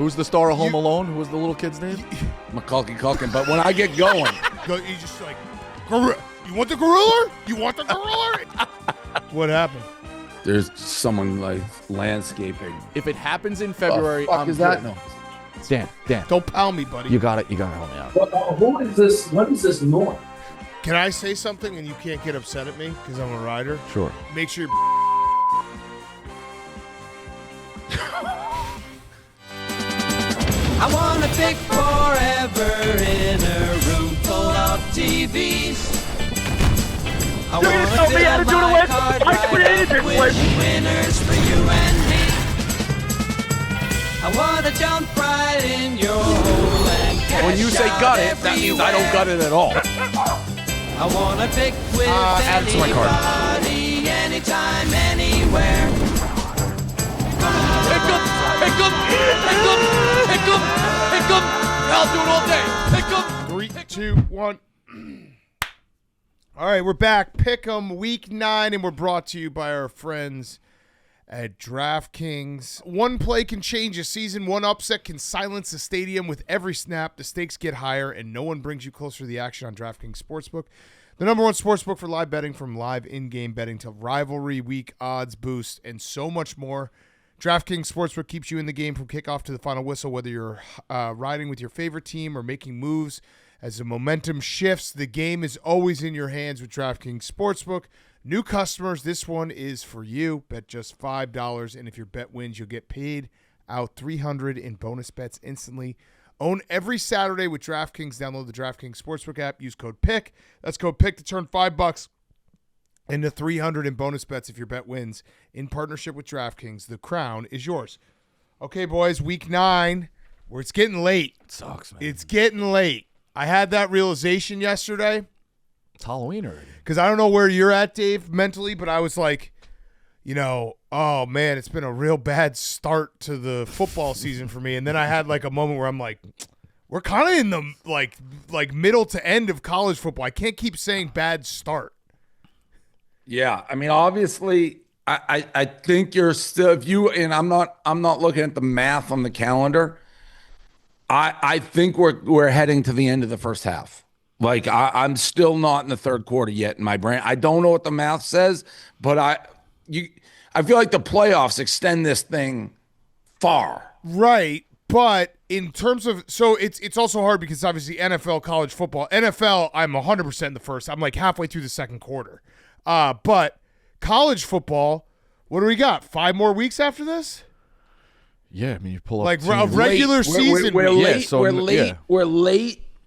Who's the star of Home Alone? Who was the little kid's name? Macaulay Culkin. But when I get going, you just like, you want the gorilla? You want the gorilla? What happened? there's someone like landscaping. If it happens in February, fuck I'm is that? good. Dan, Don't pound me, buddy. you got it. You got to help me out. Well, who is this? What is this noise? Can I say something and you can't get upset at me because I'm a rider? Sure. Make sure I want to pick forever in a room full of TVs. I You're gonna tell me how to do the list? I can put anything with. Winners for you and me. I want to jump right in your hole and cash When you say out gut it, that means I don't gut it at all. I want to pick with add it to my card. anybody, anytime, anywhere. Pick 'em, pick 'em, pick 'em, pick 'em, pick 'em. I'll do it all day. Pick 'em. 3, 2, 1. All right, we're back. Pick 'em week 9, and we're brought to you by our friends at DraftKings. One play can change a season. One upset can silence a stadium. With every snap, the stakes get higher, and no one brings you closer to the action on DraftKings Sportsbook. The #1 sportsbook for live betting, from live in-game betting to rivalry week odds boost, and so much more. DraftKings Sportsbook keeps you in the game from kickoff to the final whistle, whether you're riding with your favorite team or making moves. As the momentum shifts, the game is always in your hands with DraftKings Sportsbook. New customers, this one is for you. Bet just $5, and if your bet wins, you'll get paid out $300 in bonus bets instantly. Own every Saturday with DraftKings. Download the DraftKings Sportsbook app. Use code PICK. That's code PICK to turn $5 into $300 in bonus bets if your bet wins. In partnership with DraftKings, the crown is yours. Okay, boys, week 9, where it's getting late. It sucks, man. It's getting late. I had that realization yesterday. It's Halloween already. Because I don't know where you're at, Dave, mentally, but I was like, oh, man, it's been a real bad start to the football season for me. And then I had like a moment where I'm like, we're kind of in the like middle to end of college football. I can't keep saying bad start. Yeah, I mean, obviously, I think you're still, if you, and I'm not looking at the math on the calendar. I think we're heading to the end of the first half. Like I'm still not in the third quarter yet in my brain. I don't know what the math says, but I feel like the playoffs extend this thing far. Right, but in terms of, so it's also hard because obviously NFL, college football, NFL, I'm 100% in the first. I'm like halfway through the second quarter. But college football, what do we got? 5 more weeks after this? Yeah, I mean, you pull up Like to a regular season. We're Yeah, late. so, we're late. yeah.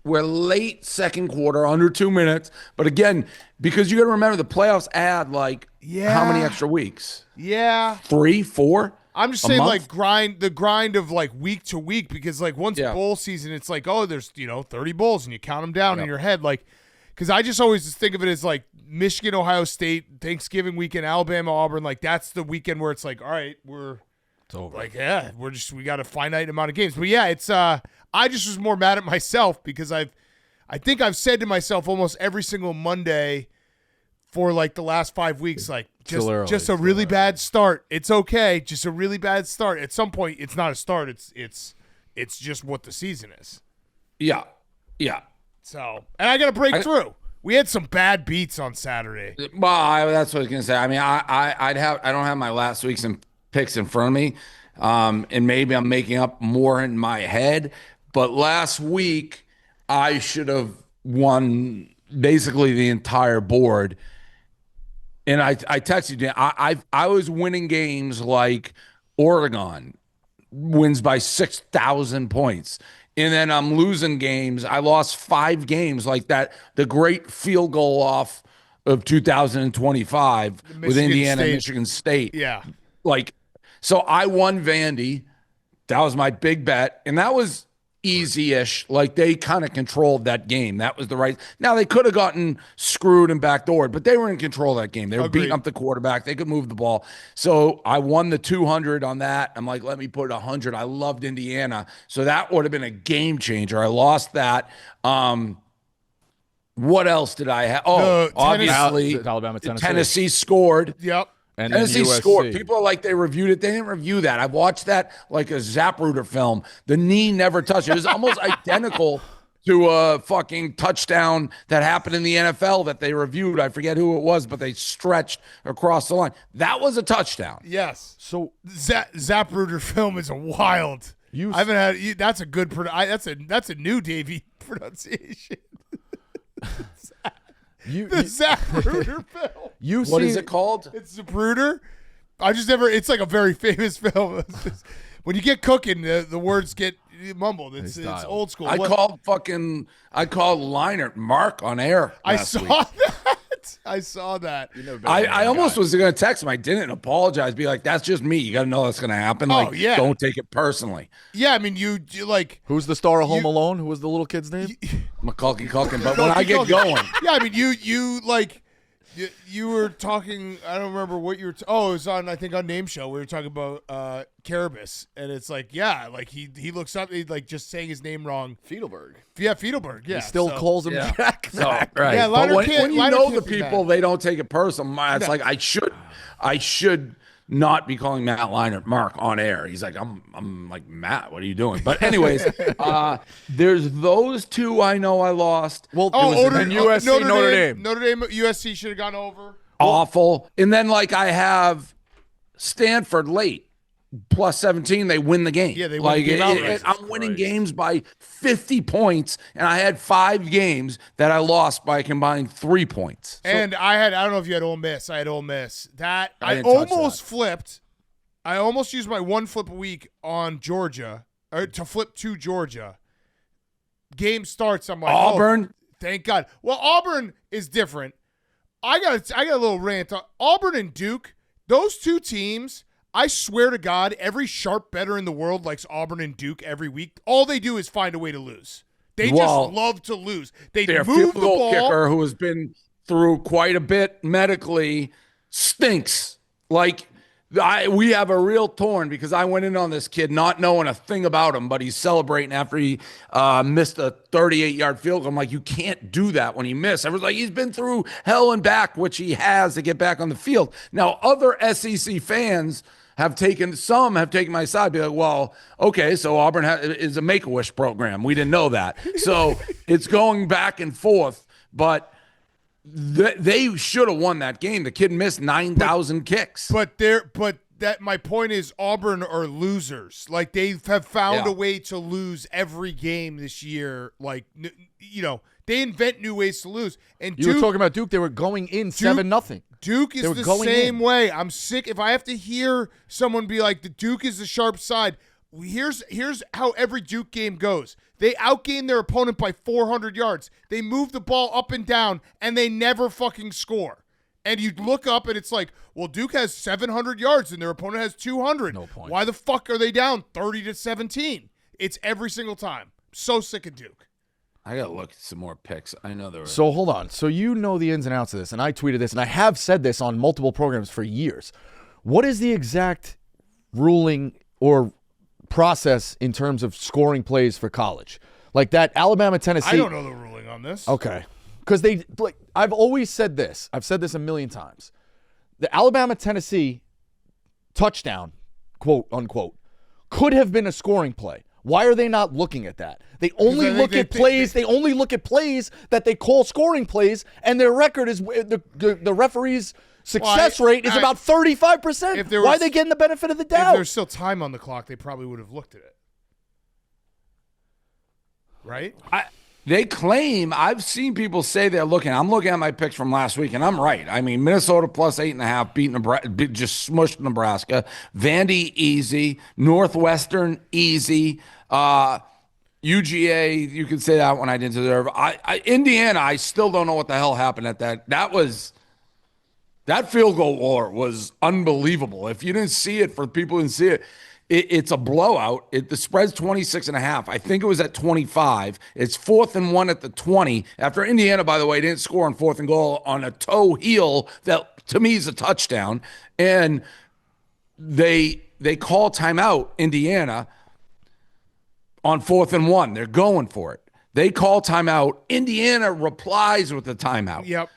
We're late second quarter, under 2 minutes. But again, because you got to remember the playoffs add like how many extra weeks? Yeah. 3, 4? I'm just A saying, month? like, the grind of like week to week, because like once bowl season, it's like, oh, there's 30 bowls and you count them down in your head, like, because I just always think of it as like Michigan, Ohio State, Thanksgiving weekend, Alabama, Auburn, like that's the weekend where it's like, all right, it's over. Like, yeah, we got a finite amount of games, but yeah, it's I just was more mad at myself because I think I've said to myself almost every single Monday for like the last 5 weeks, like just a really bad start. It's okay, just a really bad start. At some point, it's not a start. It's just what the season is. Yeah. So, and I got to break through. We had some bad beats on Saturday. Well, that's what I was gonna say. I mean, I don't have my last week's picks in front of me, and maybe I'm making up more in my head. But last week, I should have won basically the entire board. And I texted you, I was winning games like Oregon wins by 6,000 points. And then I'm losing games. I lost 5 games like that. The great field goal off of 2025 with Indiana, Michigan State. Yeah. Like, so I won Vandy. That was my big bet. And that was easy-ish. Like, they kind of controlled that game. That was the right. Now, they could have gotten screwed and backdoored, but they were in control of that game. They were beating up the quarterback. They could move the ball. So I won the 200 on that. I'm like, let me put 100. I loved Indiana. So that would have been a game changer. I lost that. What else did I have? Oh, obviously, Alabama, Tennessee scored. Yep. And then Tennessee USC. scored. People are like, they reviewed it. They didn't review that. I've watched that like a Zapruder film. The knee never touched. It was almost identical to a fucking touchdown that happened in the NFL that they reviewed. I forget who it was, but they stretched across the line. That was a touchdown. Yes. So Zapruder film is a wild. I haven't had. That's a good. That's a new Davey pronunciation. The Zapruder film. What is it called? It's Zapruder. I just never. It's like a very famous film. When you get cooking, the words get mumbled. It's old school. I called Leinart Mark on air. I saw that. I saw that. I almost was going to text him. I didn't apologize. Be like, that's just me. You got to know that's going to happen. Like, don't take it personally. Yeah, I mean, you like. Who's the star of Home Alone? Who was the little kid's name? Macaulay Culkin. But when I get going, yeah, I mean, you like. You were talking. I don't remember what you were. It was on. I think on Name Show. We were talking about Carabas, and it's like, yeah, like he looks up. He like just saying his name wrong. Fiedelberg. Yeah, Fiedelberg. Yeah, He still calls him Jack. So, right. Yeah, but when you know the can't be people, mad. they don't take it personal. It's like I should not be calling Matt Leinart Mark on air. He's like, I'm like, Matt, what are you doing? But anyways, there's those two I know I lost. Well, and USC, Notre Dame. Notre Dame, USC should have gone over. Awful. And then like I have Stanford late. Plus 17, they win the game. Yeah, they win like the game outright. I'm winning games by 50 points, and I had 5 games that I lost by a combined 3 points. And I don't know if you had Ole Miss. I had Ole Miss. That I didn't touch almost that. flipped. I almost used my one flip a week on Georgia, or to flip to Georgia. Game starts. I'm like, Auburn. Oh, thank God. Well, Auburn is different. I got a little rant. Auburn and Duke, those two teams. I swear to God, every sharp bettor in the world likes Auburn and Duke every week. All they do is find a way to lose. They just love to lose. They Their move field the goal ball. kicker, who has been through quite a bit medically, stinks. Like, we have a real torn because I went in on this kid not knowing a thing about him, but he's celebrating after he missed a 38-yard field goal. I'm like, you can't do that when he missed. Everyone's like, he's been through hell and back, which he has to get back on the field. Now, other SEC fans have taken my side, be like, well, okay, so Auburn is a Make-A-Wish program. We didn't know that. So it's going back and forth, but they should have won that game. The kid missed 9,000 kicks. But my point is Auburn are losers. Like they have found a way to lose every game this year. Like, they invent new ways to lose. And You were talking about Duke. They were going in 7-0. Duke is the same way. I'm sick. If I have to hear someone be like, the Duke is the sharp side, here's how every Duke game goes. They outgain their opponent by 400 yards. They move the ball up and down, and they never fucking score. And you look up, and it's like, well, Duke has 700 yards, and their opponent has 200. No point. Why the fuck are they down 30-17? It's every single time. So sick of Duke. I got to look at some more picks. I know there were. So hold on. So you know the ins and outs of this, and I tweeted this, and I have said this on multiple programs for years. What is the exact ruling or process in terms of scoring plays for college? Like that Alabama-Tennessee. I don't know the ruling on this. Okay. Because I've always said this. I've said this a million times. The Alabama-Tennessee touchdown, quote unquote, could have been a scoring play. Why are they not looking at that? They only look at plays. They only look at plays that they call scoring plays, and their record is the referee's success rate is about 35%. Why are they getting the benefit of the doubt? If there's still time on the clock, they probably would have looked at it. Right? They claim, I've seen people say they're looking. I'm looking at my picks from last week, and I'm right. I mean, Minnesota plus 8.5 beat Nebraska, just smushed Nebraska. Vandy, easy. Northwestern, easy. UGA, you can say that one I didn't deserve. Indiana, I still don't know what the hell happened at that. That field goal war was unbelievable. If you didn't see it, for people who didn't see it, it's a blowout. The spread's 26.5. I think it was at 25. It's 4th and 1 at the 20. After Indiana, by the way, didn't score on 4th and goal on a toe heel that to me is a touchdown. And they call timeout, Indiana, on 4th and 1. They're going for it. They call timeout. Indiana replies with the timeout. Yep.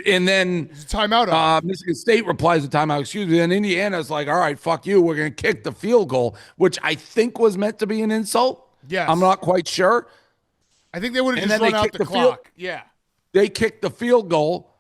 And then It's a timeout off. Michigan State replies to timeout. Excuse me. And Indiana's like, all right, fuck you. We're going to kick the field goal, which I think was meant to be an insult. Yes. I'm not quite sure. I think they would have And just then run they out kicked the the field- clock. Yeah. They kick the field goal.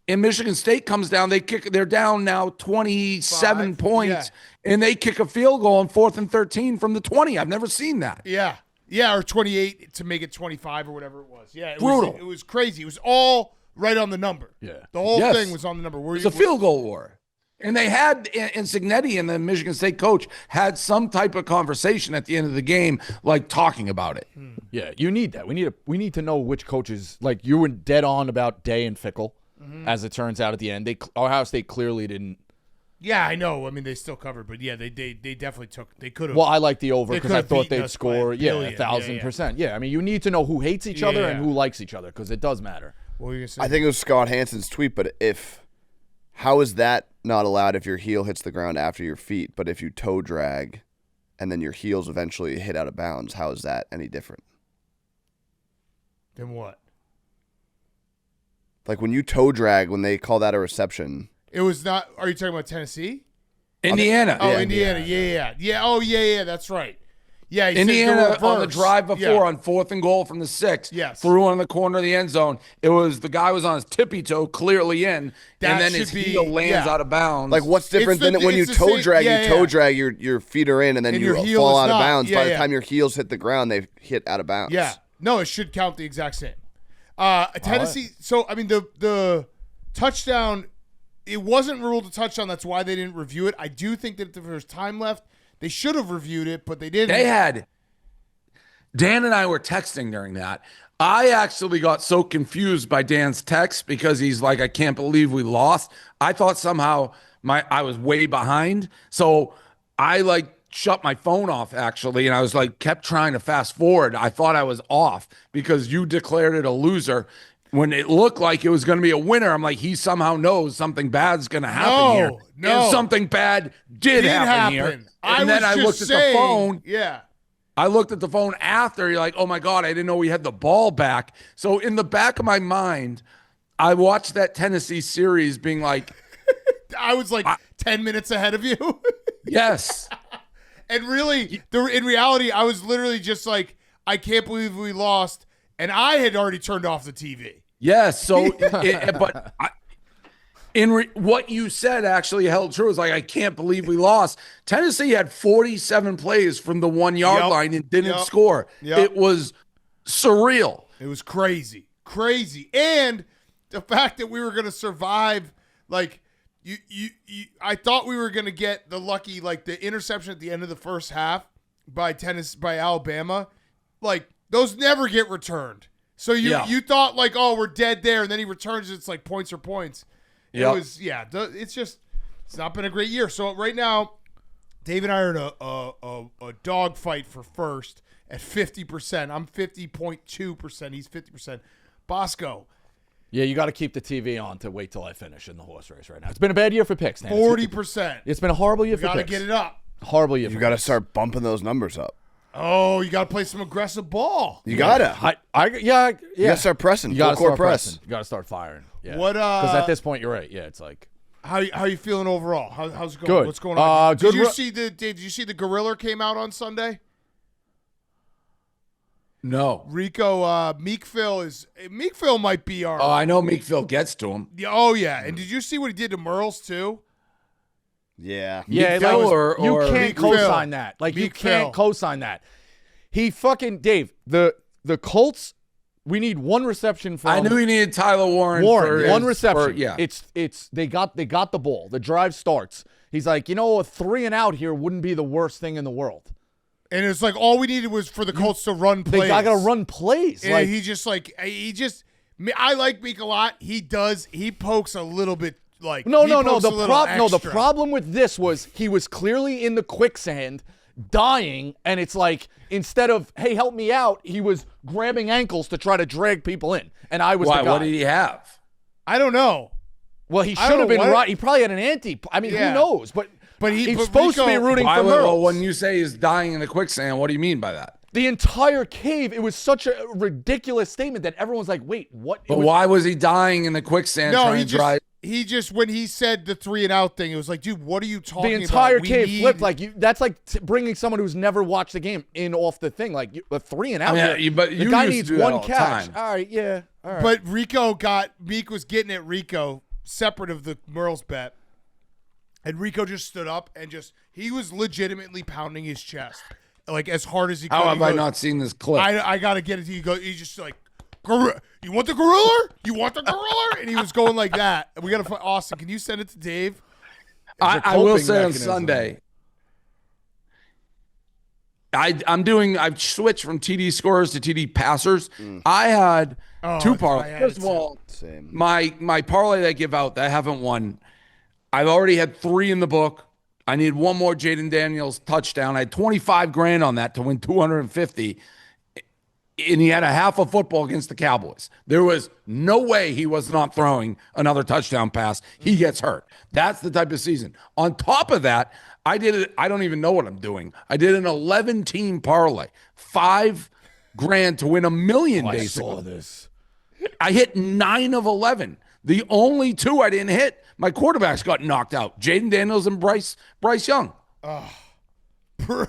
And Michigan State comes down. They're down now 27 5, points. And they kick a field goal on 4th and 13 from the 20. I've never seen that. Yeah. Yeah, or 28 to make it 25 or whatever it was. Yeah, Brutal. It was crazy. It was all right on the number. Yeah. The whole Yes. thing was on the number. It's a field goal war. And they had, and Signetti and the Michigan State coach had some type of conversation at the end of the game, like talking about it. Yeah, you need that. We need to know which coaches. Like you were dead on about Day and Fickle, as it turns out at the end. Ohio State clearly didn't. Yeah, I know. I mean, they still covered, but yeah, they definitely took. They could have. Well, I like the over They because I could've thought beaten they'd us by a score. billion. 1,000%. Yeah, I mean, you need to know who hates each other and Yeah. who likes each other because it does matter. What were you gonna say? I think it was Scott Hansen's tweet, but how is that not allowed if your heel hits the ground after your feet, but if you toe drag and then your heels eventually hit out of bounds, how is that any different? Then what? Like when you toe drag, when they call that a reception, It was not. Are you talking about Tennessee? Indiana. Oh, Indiana. Yeah. Oh, yeah. That's right. Yeah, he said Indiana the on the reverse. drive before Yeah. on 4th and goal from the 6. Yes. Threw on the corner of the end zone. It was the guy was on his tippy toe clearly in, That and then his should be- heel lands yeah. out of bounds. like what's different the- than when you it's the toe same- drag? yeah, you toe yeah. drag, your feet are in, and then And you your heel fall is out of not. bounds. Yeah, By the yeah. time your heels hit the ground, they hit out of bounds. Yeah. No, it should count the exact same. Tennessee. So I mean, the touchdown. It wasn't ruled a touchdown. That's why they didn't review it. I do think that if there was time left, they should have reviewed it, but they didn't. They had Dan and I were texting during that. I actually got so confused by Dan's text because he's like, I can't believe we lost. I thought somehow I was way behind. So I like shut my phone off actually. And I was like, kept trying to fast forward. I thought I was off because you declared it a loser when it looked like it was going to be a winner. I'm like, he somehow knows something bad's going to happen here. No. And something bad did happen here. And then I looked at the phone. Yeah. I looked at the phone after. You're like, oh my God, I didn't know we had the ball back. So in the back of my mind, I watched that Tennessee series being like, I was like 10 minutes ahead of you. yes. And really, in reality, I was literally just like, I can't believe we lost. And I had already turned off the TV. Yes. So, what you said actually held true. It's like, I can't believe we lost. Tennessee had 47 plays from the 1 yard Yep. line and didn't Yep. score. Yep. It was surreal. It was crazy. And the fact that we were going to survive, like, I thought we were going to get the lucky, like, the interception at the end of the first half by Alabama. Like, those never get returned. So you thought, like, oh, we're dead there, and then he returns, it's like points are points. Yep. It's not been a great year. So right now, Dave and I are in a dog fight for first at 50%. I'm 50.2%. He's 50%. Bosco, Yeah, you got to keep the TV on to wait till I finish in the horse race right now. It's been a bad year for picks, Dan. 40%. It's been a horrible year You for got to picks. get it up. Horrible year. You for got to picks. start bumping those numbers up. Oh, you got to play some aggressive ball. You gotta. Yeah. You gotta start pressing. You got to Full court start press. pressing. You got to start firing. Yeah. What? Because at this point, you're right. Yeah, it's like How you feeling overall? How's it going? Good. What's going on? Good. Did you see the Gorilla came out on Sunday? No. Rico Meekville might be our. Oh, I know Meekville gets to him. Oh yeah, and did you see what he did to Merles too? Yeah. Yeah, Meekville like, you or can't Meekville. co-sign that. Like you Meekville. can't co-sign that. He fucking Dave. The Colts. We need one reception from. I knew he needed Tyler Warren. for one his- reception. for- yeah. It's they got the ball. The drive starts. He's like, a 3 and out here wouldn't be the worst thing in the world. And it's like all we needed was for the Colts to run plays. They got to run plays. And Like, I like Meek a lot. He pokes a little bit like No. he pokes a little The extra. problem with this was he was clearly in the quicksand, dying, and it's like instead of hey help me out, he was grabbing ankles to try to drag people in, and I was Why? the guy. What did he have? I don't know. Well, he I should don't have been know what- right. He probably had an anti. I mean, Yeah. who knows? But But he's supposed to be Rico- rooting Why for would- Merles. well, when you say he's dying in the quicksand, what do you mean by that? The entire cave. It was such a ridiculous statement that everyone's like, wait, what? But why was he dying in the quicksand trying to dry? He just, when he said the 3 and out thing, it was like, dude, what are you talking about? The entire cave flipped. Like, that's like bringing someone who's never watched the game in off the thing. Like, a 3 and out. But the you guy used needs to do that one all the catch. time. All right, yeah. All right. But Meek was getting at Rico, separate of the Merle's bet. And Rico just stood up and he was legitimately pounding his chest, like as hard as he could. How have I not seen this clip? I got to get it to you. He's just like, you want the gorilla? You want the gorilla? And he was going like that. And we got to find Austin. Can you send it to Dave? I will say on Sunday, I've switched from TD scorers to TD passers. I had 2 parlays. First of all, my parlay that I give out that I haven't won, I've already had 3 in the book. I need 1 more Jaden Daniels touchdown. I had 25 grand on that to win 250. And he had a half a football against the Cowboys. There was no way he was not throwing another touchdown pass. He gets hurt. That's the type of season. On top of that, I don't even know what I'm doing. I did an 11-team parlay, 5 grand to win $1 million. Basically, I saw this. I hit 9 of 11. The only 2 I didn't hit, my quarterbacks got knocked out. Jaden Daniels and Bryce Young.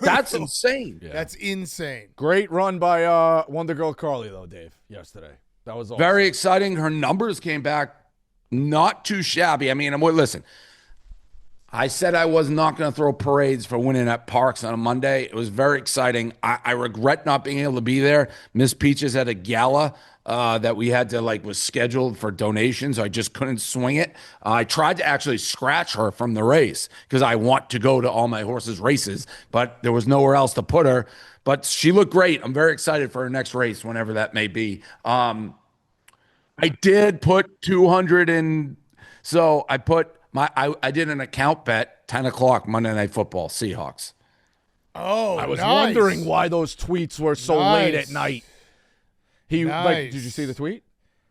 That's insane. Yeah. That's insane. Great run by Wonder Girl Carly, though, Dave, yesterday. That was awesome. Very exciting. Her numbers came back not too shabby. I mean, listen, I said I was not going to throw parades for winning at Parks on a Monday. It was very exciting. I regret not being able to be there. Miss Peaches had a gala that we had to was scheduled for donations. So I just couldn't swing it. I tried to actually scratch her from the race because I want to go to all my horses' races, but there was nowhere else to put her. But she looked great. I'm very excited for her next race, whenever that may be. I did put 200 in. So I put I did an account bet, 10 o'clock Monday Night Football, Seahawks. Oh, I was nice. wondering why those tweets were so late at night. Did you see the tweet?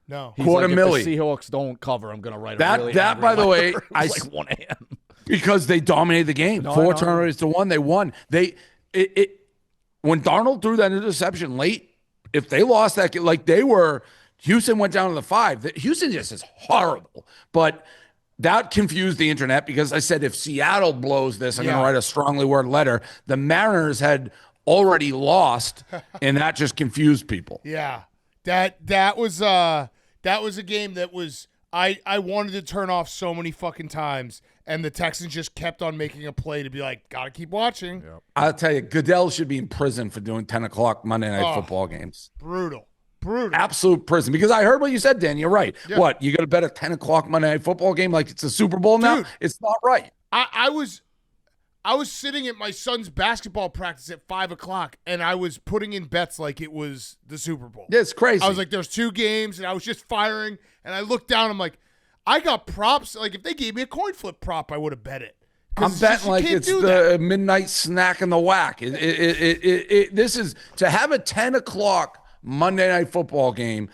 No. He's Quarter like, milli. If the Seahawks don't cover, I'm going to write That, a really that angry by the way, letter. I It was like 1 a.m. Because they dominated the game. No, 4 turnovers to 1. They won. When Darnold threw that interception late, if they lost that, Houston went down to the 5. Houston just is horrible. But that confused the internet because I said, if Seattle blows this, I'm going to write a strongly worded letter. The Mariners had already lost, and that just confused people. Yeah. That was a game that was I wanted to turn off so many fucking times, and the Texans just kept on making a play to be like, gotta keep watching. Yep. I'll tell you, Goodell should be in prison for doing 10 o'clock Monday Night Football games. Brutal. Absolute prison. Because I heard what you said, Dan. You're right. Yeah. What, you got to bet a 10 o'clock Monday Night Football game like it's a Super Bowl now? Dude, it's not right. I was sitting at my son's basketball practice at 5 o'clock, and I was putting in bets like it was the Super Bowl. Yeah, it's crazy. I was like, there's 2 games, and I was just firing, and I looked down, I'm like, I got props. Like, if they gave me a coin flip prop, I would have bet it. I'm betting like it's the midnight snack in the whack. This is, to have a 10 o'clock Monday Night Football game,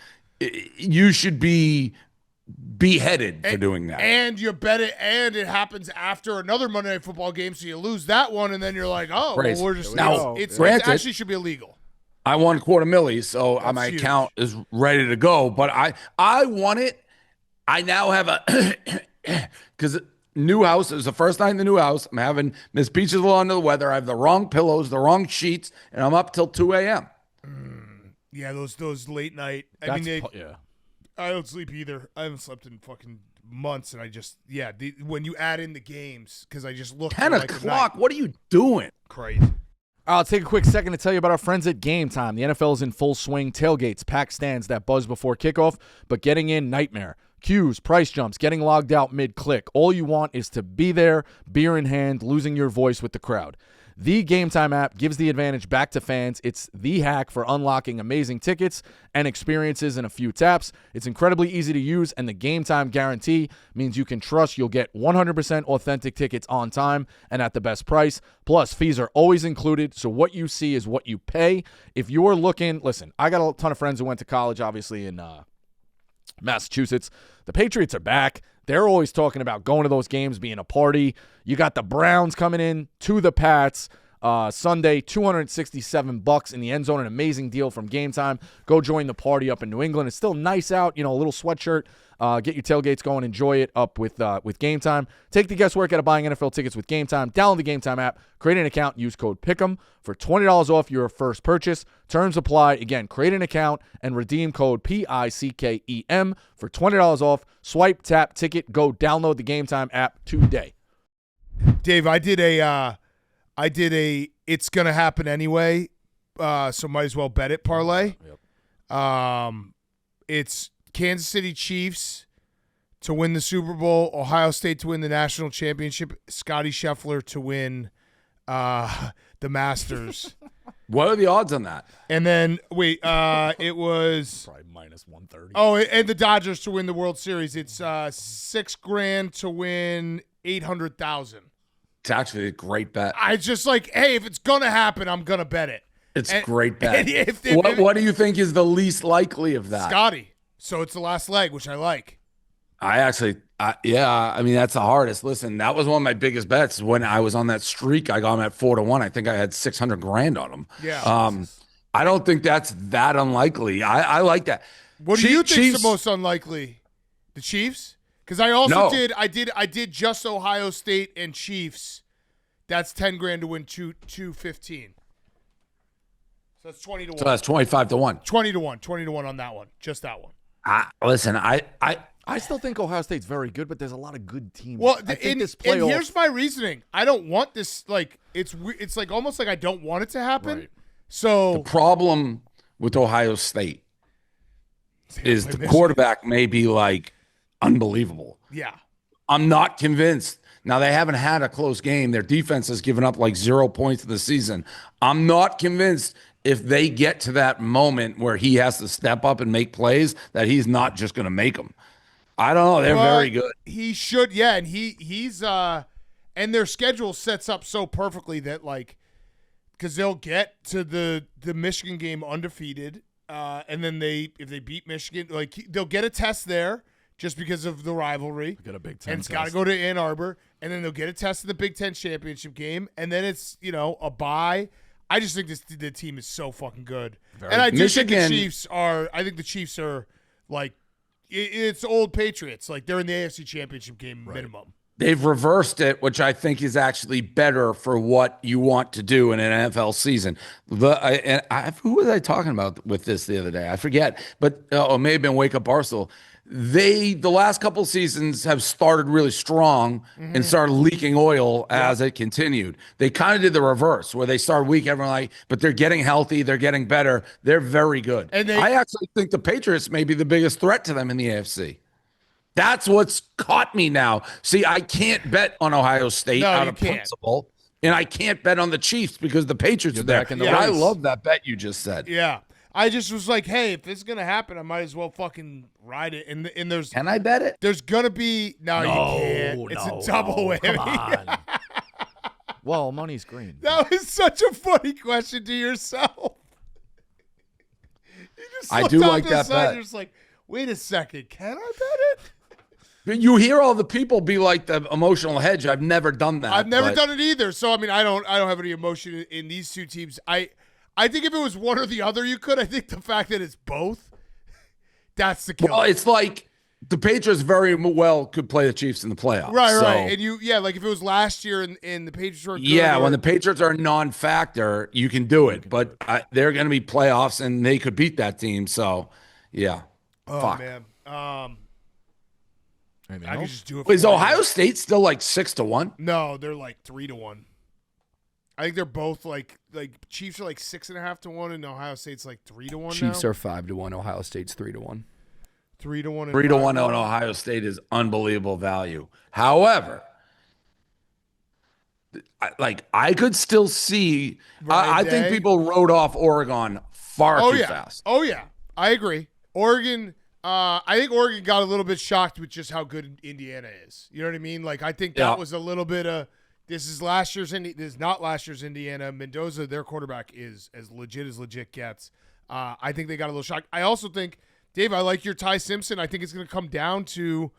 you should be beheaded for doing that. And you bet it, and it happens after another Monday Night Football game, so you lose that one, and then you're like, oh, well, we're just now. It actually should be illegal. I won $250,000, so my huge. account is ready to go. But I won it. I now have a because new house. It was the first night in the new house. I'm having Miss Peaches a little under the weather. I have the wrong pillows, the wrong sheets, and I'm up till 2 a.m. Yeah, those late night. I don't sleep either. I haven't slept in fucking months, and I just when you add in the games, because I just look 10 o'clock. What are you doing? Crazy. I'll take a quick second to tell you about our friends at Game Time. The NFL is in full swing. Tailgates, packed stands that buzz before kickoff, but getting in, nightmare. Queues, price jumps, getting logged out mid-click. All you want is to be there, beer in hand, losing your voice with the crowd. The Game Time app gives the advantage back to fans. It's the hack for unlocking amazing tickets and experiences in a few taps. It's incredibly easy to use, and the Game Time guarantee means you can trust you'll get 100% authentic tickets on time and at the best price. Plus, fees are always included, so what you see is what you pay. If you're looking, listen, I got a ton of friends who went to college, obviously, in Massachusetts. The Patriots are back. They're always talking about going to those games, being a party. You got the Browns coming in to the Pats. Sunday, $267 in the end zone, an amazing deal from Game Time. Go join the party up in New England. It's still nice out, a little sweatshirt. Get your tailgates going, enjoy it up with Game Time. Take the guesswork out of buying NFL tickets with Game Time. Download the Game Time app, create an account, use code PICK'EM for $20 off your first purchase. Terms apply. Again, create an account and redeem code PICKEM for $20 off. Swipe, tap, ticket, go download the Game Time app today. Dave, I did a it's gonna happen anyway, so might as well bet it parlay. Yep. It's Kansas City Chiefs to win the Super Bowl, Ohio State to win the national championship, Scotty Scheffler to win the Masters. What are the odds on that? And then it was Probably minus 130. Oh, and the Dodgers to win the World Series. It's $6,000 to win 800,000. It's actually a great bet. I just hey, if it's gonna happen, I'm gonna bet it. It's a great bet. If What do you think is the least likely of that? Scotty. So it's the last leg, which I like. I mean, that's the hardest. Listen, that was one of my biggest bets when I was on that streak. I got him at 4-1. I think I had $600,000 on him. Yeah. I don't think that's that unlikely. I like that. What do you think is the most unlikely? The Chiefs? Because I also I did just Ohio State and Chiefs. That's $10,000 to win 215. So that's 20 to 1. So that's 25 to 1. 20 to 1. 20 to 1 on that one. Just that one. Listen, I still think Ohio State's very good, but there's a lot of good teams. Well, I think this playoff, and here's my reasoning. I don't want this. It's almost like I don't want it to happen. Right. So the problem with Ohio State is the quarterback may be unbelievable. Yeah. I'm not convinced. Now, they haven't had a close game. Their defense has given up 0 points in the season. I'm not convinced if they get to that moment where he has to step up and make plays that he's not just going to make them. I don't know. They're very good. He should, yeah. And he's and their schedule sets up so perfectly that because they'll get to the Michigan game undefeated, and then if they beat Michigan, they'll get a test there just because of the rivalry. Get a Big Ten and it's got to go to Ann Arbor, and then they'll get a test in the Big Ten championship game, and then it's a bye. I just think the team is so fucking good, and I do think the Chiefs are. I think the Chiefs are it's old Patriots. They're in the AFC Championship game minimum. They've reversed it, which I think is actually better for what you want to do in an NFL season. Who was I talking about with this the other day? I forget, but it may have been Wake Up Barstool. The last couple seasons have started really strong and started leaking oil as it continued. They kind of did the reverse where they started weak. Everyone but they're getting healthy. They're getting better. They're very good. And I actually think the Patriots may be the biggest threat to them in the AFC. That's what's caught me now. See, I can't bet on Ohio State out of principle, and I can't bet on the Chiefs because the Patriots are there. I love that bet you just said. Yeah. I just was hey, if this is gonna happen, I might as well fucking ride it. And there's Can I bet it? There's gonna be you can't. It's a double whammy. Come on. Well, money's green. That was such a funny question to yourself. You just I do like that bet. You're just wait a second, can I bet it? You hear all the people be the emotional hedge. I've never done that. I've never done it either. So I mean, I don't have any emotion in these two teams. I think if it was one or the other, you could. I think the fact that it's both, that's the killer. Well, it's the Patriots very well could play the Chiefs in the playoffs. Right. And if it was last year and the Patriots were good. When the Patriots are a non-factor, you can do it. But they're going to be playoffs, and they could beat that team. So, yeah. Oh, Fuck. man. I can just do it. Is Ohio State still 6-1? No, they're 3-1. I think they're both Chiefs are 6.5 to 1, and Ohio State's 3 to 1. Chiefs are 5 to 1. Ohio State's 3 to 1. 3 to 1. 3 to 1 on Ohio State is unbelievable value. However, I could still see. I think people wrote off Oregon far too fast. Oh yeah, I agree. Oregon. I think Oregon got a little bit shocked with just how good Indiana is. You know what I mean? I think that was a little bit of. This is not last year's Indiana. Mendoza, their quarterback, is as legit gets. I think they got a little shocked. I also think, Dave, I like your Ty Simpson. I think it's going to come down to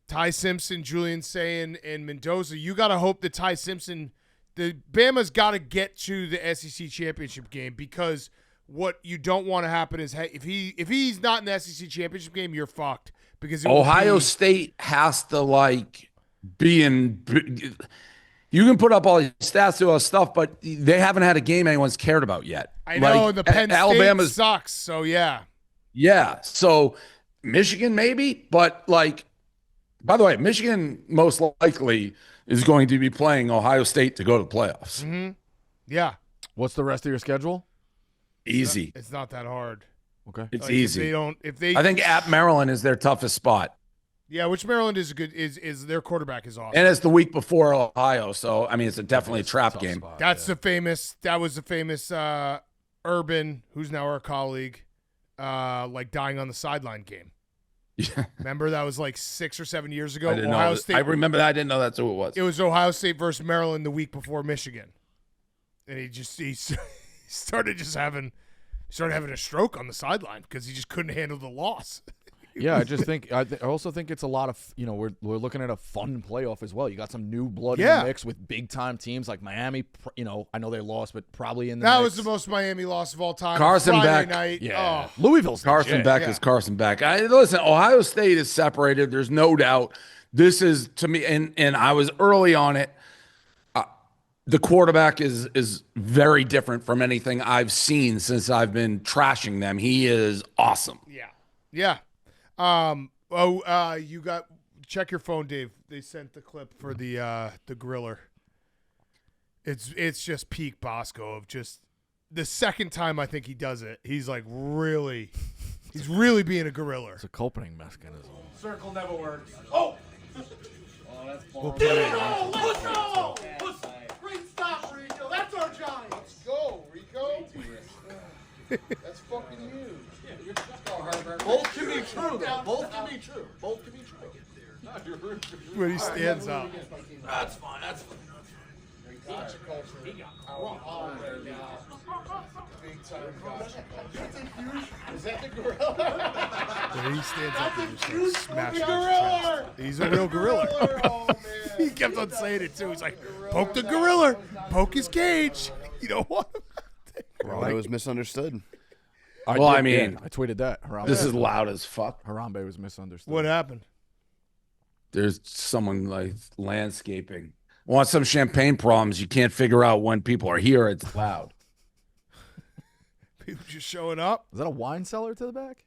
Ty Simpson, Julian Sayin, and Mendoza. You got to hope that Ty Simpson the Bama's got to get to the SEC championship game because what you don't want to happen is if he's not in the SEC championship game, you're fucked because Ohio State has to be in. You can put up all these stats to all stuff, but they haven't had a game anyone's cared about yet. I know, and the Penn Alabama sucks. So yeah. So Michigan maybe, but by the way, Michigan most likely is going to be playing Ohio State to go to the playoffs. Mm-hmm. Yeah. What's the rest of your schedule? Easy. It's not that hard. Okay. It's easy. I think at Maryland is their toughest spot. Yeah, which Maryland is their quarterback is awesome. And it's the week before Ohio, so I mean it's definitely a trap game. Spot, that was the famous Urban, who's now our colleague, dying on the sideline game. Yeah. Remember that was 6 or 7 years ago. Ohio State. I remember that. I didn't know that's who it was. It was Ohio State versus Maryland the week before Michigan, and he started having a stroke on the sideline because he just couldn't handle the loss. Yeah, I just think I also think it's a lot of we're looking at a fun playoff as well. You got some new blood in the mix with big time teams like Miami. I know they lost, but probably in the that mix. was the most Miami loss of all time. Carson Friday Beck, night. Yeah, Oh. Louisville's Carson legit. Beck is Carson Beck. Listen, Ohio State is separated. There's no doubt. This is to me, and I was early on it. The quarterback is very different from anything I've seen since I've been trashing them. He is awesome. Yeah. You got check your phone, Dave. They sent the clip for the griller. It's just peak Bosco of just the second time I think he does it. He's really being a gorilla. It's a coping mechanism. Circle never works. Oh! That's We'll let's go! Great stop, Rico. That's our Johnny. Let's go, Rico. That's fucking huge. Both can be true, though. Both can be true. Both can be true. When he stands up. That's fine. That's fine. Gotcha culture. Big time gotcha culture. Is that the gorilla? When he stands up and just smashing gorilla. He's a real gorilla. Oh, man. He kept on saying it too. He's like, poke the gorilla, poke his cage. You know what? It was misunderstood. I tweeted that. Harambe. This is loud as fuck. Harambe was misunderstood. What happened? There's someone landscaping. Want some champagne problems. You can't figure out when people are here. It's loud. People just showing up. Is that a wine cellar to the back?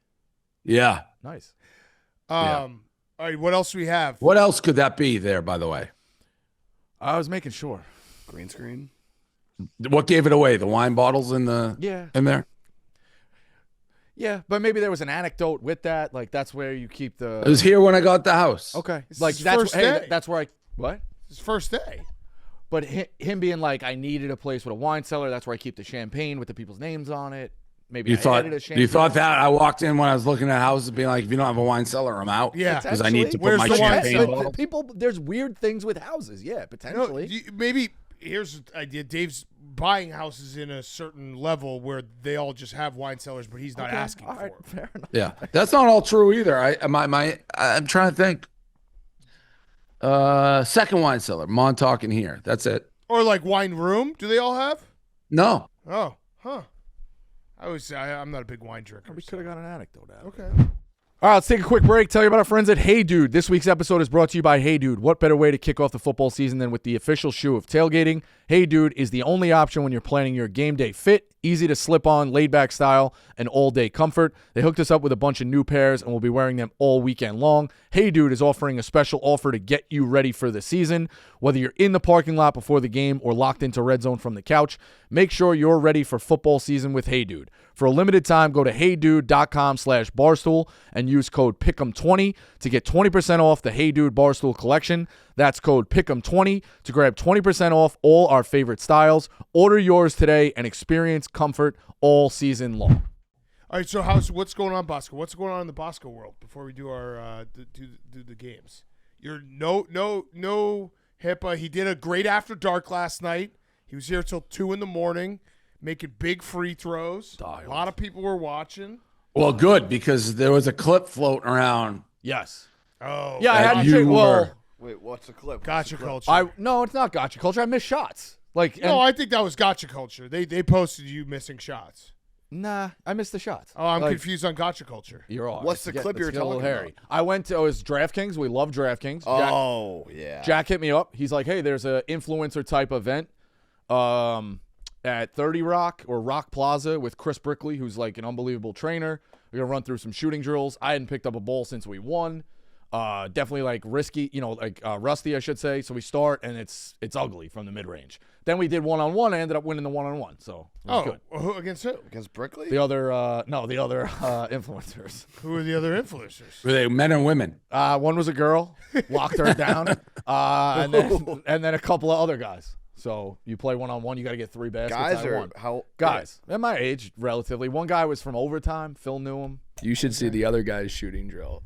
Yeah. Nice. All right, what else do we have? What else could that be there, by the way? I was making sure. Green screen. What gave it away? The wine bottles in there? Yeah, but maybe there was an anecdote with that. That's where you keep the. It was here when I got the house. Okay. It's Like his that's first day. that's where I what? His first day. But him being I needed a place with a wine cellar. That's where I keep the champagne with the people's names on it. Maybe You I thought added a champagne. you thought that I walked in when I was looking at houses, being like, if you don't have a wine cellar, I'm out. Yeah. because I need to put Where's my the wine champagne cellar? bottle. People, there's weird things with houses. Yeah, potentially. Maybe here's the idea. Dave's buying houses in a certain level where they all just have wine cellars, but he's not asking All for right, it. fair enough. Yeah, that's not all true either. I'm trying to think. Second wine cellar, Montauk in here. That's it. Or wine room. Do they all have? No, Oh, huh. I'm not a big wine drinker. We could have got an anecdote out. Okay. All right, let's take a quick break. Tell you about our friends at Hey Dude. This week's episode is brought to you by Hey Dude. What better way to kick off the football season than with the official shoe of tailgating? Hey Dude is the only option when you're planning your game day fit, easy to slip on, laid back style, and all day comfort. They hooked us up with a bunch of new pairs and we'll be wearing them all weekend long. Hey Dude is offering a special offer to get you ready for the season. Whether you're in the parking lot before the game or locked into Red Zone from the couch, make sure you're ready for football season with Hey Dude. For a limited time, go to heydude.com/barstool and use code PICK'em20 to get 20% off the Hey Dude Barstool collection. That's code PICK'em20 to grab 20% off all our favorite styles. Order yours today and experience comfort all season long. All right, so what's going on, Bosco? What's going on in the Bosco world before we do our do the games? You're no HIPAA. He did a great after dark last night. He was here till 2 a.m. making big free throws. A lot of people were watching. well, good because there was a clip floating around. Yes. Oh, Yeah, I had to you check. Well, were- Wait, what's the clip? gotcha culture. no, it's not gotcha culture. I missed shots. Like, No, I think that was gotcha culture. They posted you missing shots. nah, I missed the shots. Oh, I'm Like, confused on gotcha culture. You're all. What's the clip you're talking about? I went to, it was DraftKings. We love DraftKings. Oh, yeah. Jack hit me up. He's like, hey, there's a influencer type event at 30 Rock or Rock Plaza with Chris Brickley, who's like an unbelievable trainer. We're going to run through some shooting drills. I hadn't picked up a bowl since we won. Definitely like risky, rusty, I should say. So we start, and it's ugly from the mid-range. Then we did one-on-one. I ended up winning the one-on-one. So it was good. Who against who? Against Brickley? The other influencers. Who are the other influencers? Were they men and women? One was a girl, locked her down, and then a couple of other guys. So you play one-on-one, you got to get 3 baskets. Guys I or won. how? Guys, at my age, relatively. One guy was from overtime. Phil knew him. You should see the other guy's shooting drill.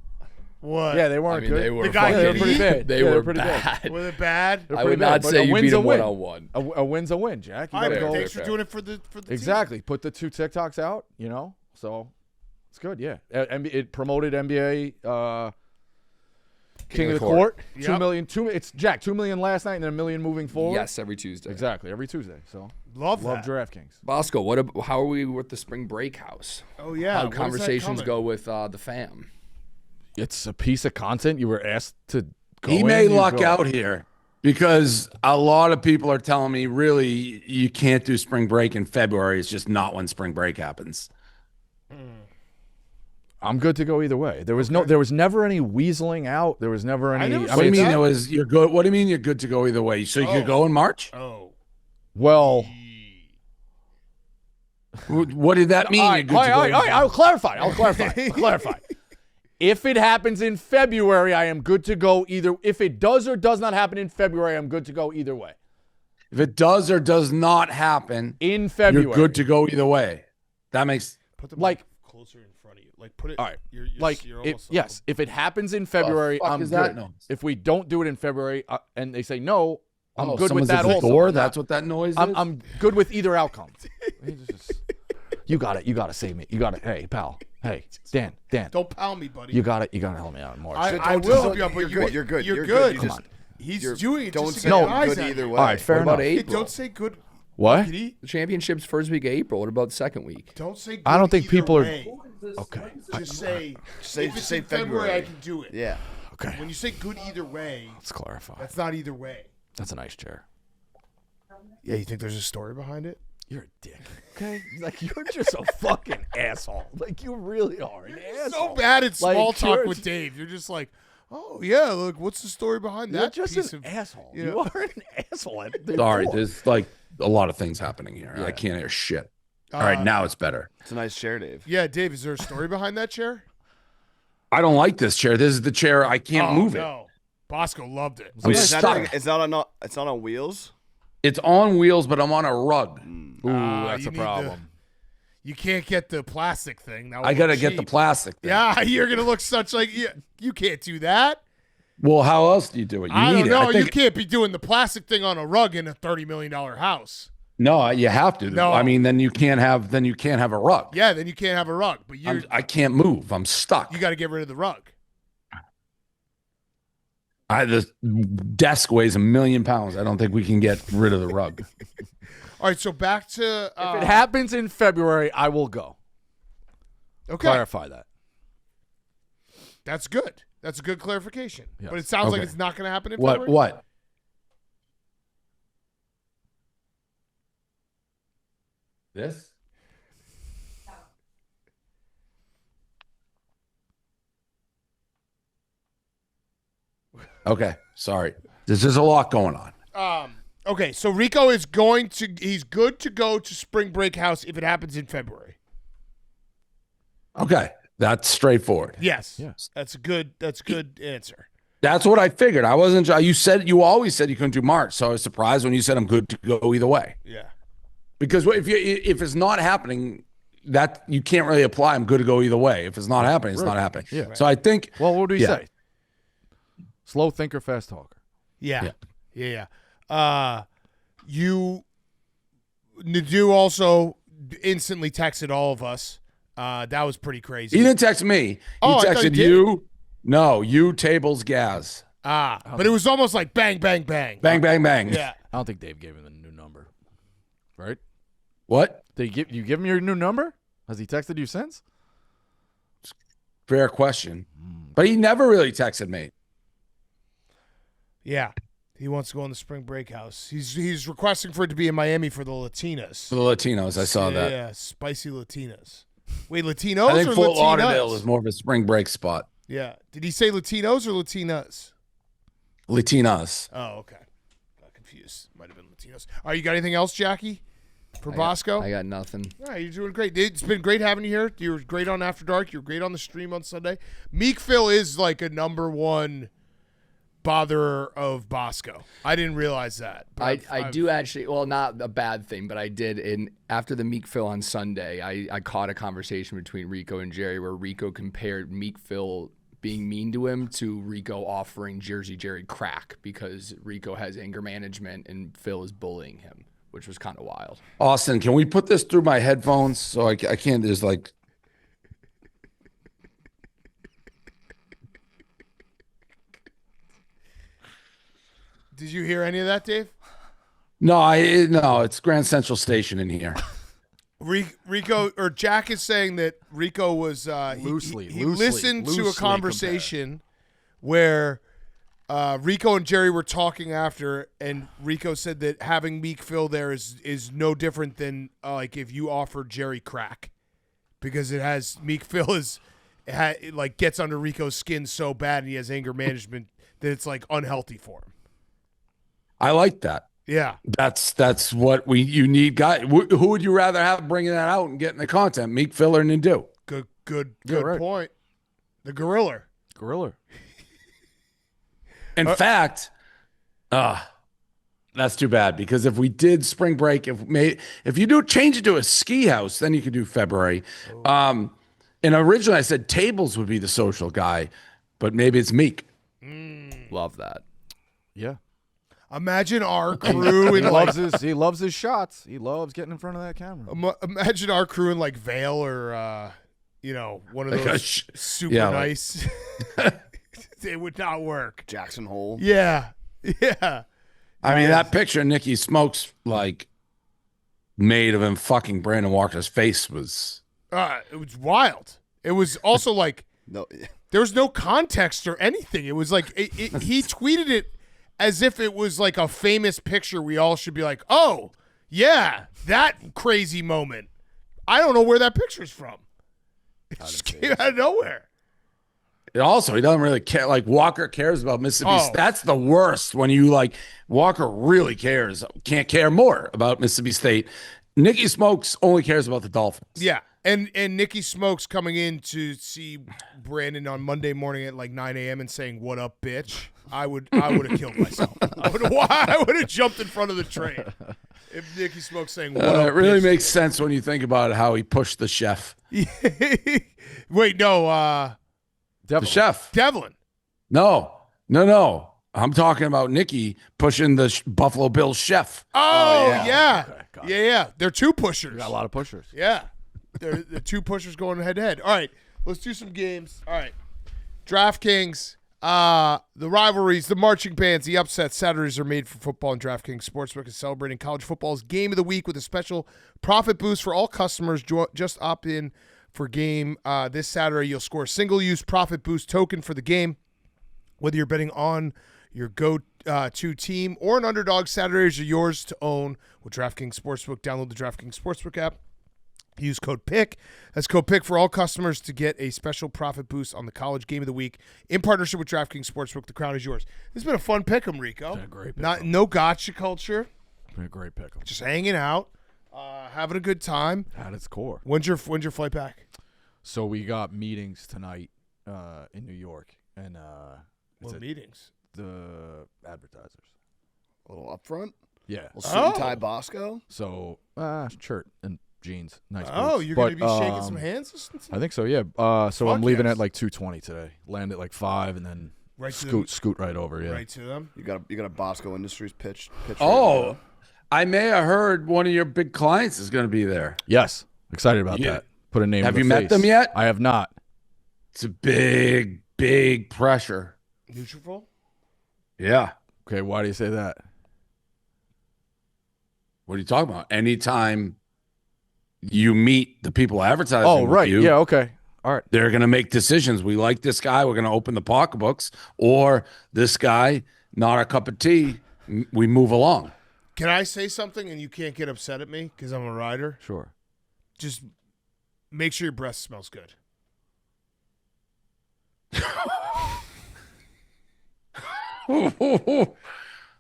What? Yeah, they I weren't mean, good. they were The guy they were fucking- pretty bad. They Yeah, were pretty bad. Was it bad? They're I pretty would bad, not but say a you win's beat a him win. one-on-one. A win's a win, Jack. You All right, gotta go. thanks for doing it for the team. Exactly. Put the 2 TikToks out, So it's good, yeah. It promoted NBA King of the Court. Yep. 2 million. It's Jack. 2 million last night and then $1 million moving forward. Yes, every Tuesday. Exactly. Every Tuesday. So Love love that. DraftKings. Bosco, how are we with the spring break house? Oh yeah. How when is that conversations coming? go with the fam? It's a piece of content you were asked to go He in, may you luck go. out here because a lot of people are telling me really you can't do spring break in February. It's just not when spring break happens. I'm good to go either way. There was never any weaseling out. There was never any. never What do you said mean that. you're good? What do you mean you're good to go either way? So you could go in March? Oh. Well, What did that mean? all You're right, good all to right, go all in right, I'll clarify. If it happens in February, I am good to go either. If it does or does not happen in February, I'm good to go either way. If it does or does not happen, In February, you're good to go either way. That makes Put the Like- mic closer in front of you. Like put it. All right. You're Like, almost yes, if it happens in February, fuck I'm is that good. noise? If we don't do it in February and they say no, I'm good with someone's that at the also. door? That's what that noise is? I'm good with either outcome. You got it. You got to save me. You got it. Hey, pal. Hey, Dan. Don't pound me, buddy. You got it. You got to help me out in March. I will help you out, but You're good. You're good. You're You're good. good. You just- He's You're- doing it Don't just to say get No. your eyes good at either you. way. All right, fair What about enough. Hey, April? don't say good. What? Kitty. The championship's first week of April. What about the second week? Don't say good I don't think either people are- way. Okay. Just say. Say- if it's say in February, February. I can do it. Yeah. Okay. When you say good either way, Let's clarify. that's not either way. That's a nice chair. Yeah, you think there's a story behind it? You're a dick. Okay? Like, you're just a fucking asshole. Like, you really are an asshole. So bad at Like, small talk you're- with Dave. You're just like, oh yeah, look, what's the story behind You're that just piece an of asshole. yeah. You are an asshole. At the Sorry, core. there's like a lot of things happening here. I can't hear shit. All right, now it's better. It's a nice chair, Dave. Yeah, Dave, is there a story behind that chair? I don't like this chair. This is the chair. I can't move it. No. Bosco loved it. I'm It's not, stuck. it's not on. It's not on wheels. It's on wheels, but I'm on a rug. Ooh, you that's a need problem. You can't get the plastic thing. That would I got to look get the cheap. plastic thing. Yeah, you're gonna look such like you can't do that. Well, how else do you do it? You I need don't know. it. I You think, can't be doing the plastic thing on a rug in a $30 million house. no, you have to. No. I mean, then you can't have a rug. Yeah, then you can't have a rug. But I can't move. I'm stuck. you got to get rid of the rug. The desk weighs 1 million pounds. I don't think we can get rid of the rug. All right, so back to If it happens in February, I will go. okay. Clarify that. That's good. That's a good clarification. Yes. But it sounds like Okay. it's not going to happen in What? February. What? This? Okay, sorry. There's just a lot going on. Okay, so Rico is he's good to go to spring break house if it happens in February. Okay, that's straightforward. Yes. Yes. That's a good answer. That's what I figured. I wasn't. You always said you couldn't do March, so I was surprised when you said I'm good to go either way. Yeah. Because if it's not happening, that you can't really apply. I'm good to go either way. If it's not happening, it's not happening. Yeah. So I think. Well, what do we Yeah. say? Slow thinker, fast talker. Yeah. Yeah. You Nadu also instantly texted all of us. That was pretty crazy. He didn't text me. He Oh, I thought he texted did. you. No, you tables Gaz. But it was almost like bang, bang, bang. Bang, bang, bang. Yeah. I don't think Dave gave him a new number. right? What? You give him your new number? Has he texted you since? Fair question. But he never really texted me. Yeah. He wants to go in the spring break house. He's requesting for it to be in Miami for the Latinas. For the Latinos, I saw that. Yeah, spicy Latinas. Wait, Latinos I think or Fort Latinas? Lauderdale is more of a spring break spot. Yeah. Did he say Latinos or Latinas? Latinas. Oh, okay. Got confused. Might have been Latinos. All right, you got anything else, Jackie? For Bosco? I got nothing. All right, you're doing great. It's been great having you here. You were great on After Dark. You were great on the stream on Sunday. Meek Phil is like a number one botherer of Bosco. I didn't realize that. I do actually, well, not a bad thing, but I did. After the Meek Phil on Sunday, I caught a conversation between Rico and Jerry where Rico compared Meek Phil being mean to him to Rico offering Jersey Jerry crack because Rico has anger management and Phil is bullying him, which was kind of wild. Austin, can we put this through my headphones so I can't just like. Did you hear any of that, Dave? No, it's Grand Central Station in here. Rico or Jack is saying that Rico was he listened to a conversation where Rico and Jerry were talking after, and Rico said that having Meek Phil there is no different than like if you offered Jerry crack, because it has Meek Phil it like gets under Rico's skin so bad and he has anger management that it's like unhealthy for him. I like that. Yeah, that's what you need. Guy, who would you rather have bringing that out and getting the content? Meek Phil or Nadu? Good right. point. The Gorilla. In fact, that's too bad because if we did spring break, if you do change it to a ski house, then you could do February. And originally I said Tables would be the social guy, but maybe it's Meek. Love that. Yeah. Imagine our crew in He loves his shots. He loves getting in front of that camera. Imagine our crew in like Vail or one of Like those super yeah, nice. It would not work. Jackson Hole. Yeah. I mean, that picture Nikki Smokes like made of him fucking Brandon Walker's face was. It was wild. It was also like No, there was no context or anything. It was like he tweeted it as if it was like a famous picture. We all should be like, oh yeah, that crazy moment. I don't know where that picture's from. It just came out of nowhere. He doesn't really care. Like Walker cares about Mississippi. Oh. That's the worst when you like Walker really cares. Can't care more about Mississippi State. Nikki Smokes only cares about the Dolphins. Yeah. And Nikki Smokes coming in to see Brandon on Monday morning at like 9 a.m. and saying, "What up, bitch?" I would have killed myself. I would have jumped in front of the train if Nikki Smokes saying, "What up?" It really bitch? makes sense when you think about how he pushed the chef. Wait, no, The chef. Devlin. No. I'm talking about Nikki pushing the Buffalo Bills chef. Oh yeah. Okay, Yeah. They're two pushers. We got a lot of pushers. Yeah. They're the two pushers going head to head. All right, let's do some games. All right. DraftKings, the rivalries, the marching bands, the upsets. Saturdays are made for football, and DraftKings Sportsbook is celebrating college football's game of the week with a special profit boost for all customers. Just opt in for game this Saturday. You'll score a single-use profit boost token for the game. Whether you're betting on your go-to team or an underdog, Saturdays are yours to own with DraftKings Sportsbook. Download the DraftKings Sportsbook app. Use code PICK. That's code PICK for all customers to get a special profit boost on the college game of the week in partnership with DraftKings Sportsbook. The crown is yours. This has been a fun pick'em, Rico. It's been a great pick'em. No gotcha culture. It's been a great pick. Just hanging out, having a good time. At its core. When's your flight back? So we got meetings tonight in New York, and What meetings? the advertisers. a little up front. Yeah. Little suit and tie Bosco. So shirt and jeans. Nice. Oh, boots. you're But, going to be shaking some hands? I think so. Yeah. So Fuck I'm leaving yes. at like 2:20 today. Land at like 5, and then Right to them. scoot right over. Yeah. Right to them. You got a Bosco Industries pitch. Oh, I may have heard one of your big clients is going to be there. Yes. Excited about Yeah. that. Put a name. Have to you the met face. them yet? I have not. It's a big pressure. Nutrafol? Yeah. Okay. Why do you say that? What are you talking about? Anytime you meet the people advertising Oh, with right. you, Yeah, okay. All right. they're going to make decisions. We like this guy. We're going to open the pocketbooks. Or this guy, not our cup of tea. We move along. Can I say something and you can't get upset at me because I'm a rider? Sure. Just make sure your breath smells good.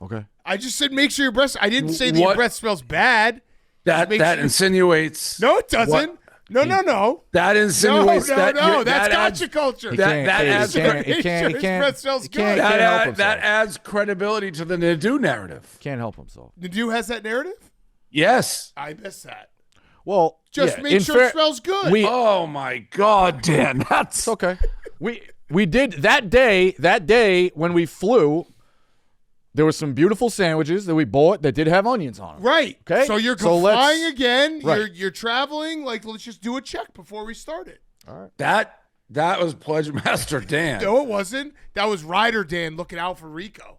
Okay. I just said make sure your breath. I didn't say that your What? breath smells bad. That Make that sure- insinuates. No, it doesn't. What? No. That No, insinuates that no. you- That's that adds- gotcha culture. That- that adds- Make sure his breath smells good. That adds credibility to the Nadu narrative. Can't help himself. Nadu has that narrative? Yes. I missed that. Well, Just yeah, make in sure it fair- smells good. We Oh my God, Dan. That's It's okay. We did that day when we flew. There were some beautiful sandwiches that we bought that did have onions on them. Right. Okay. So you're So let's- flying again. Right. You're traveling. Like, let's just do a check before we start it. that was Pledge Master Dan. No, it wasn't. That was Rider Dan looking out for Rico.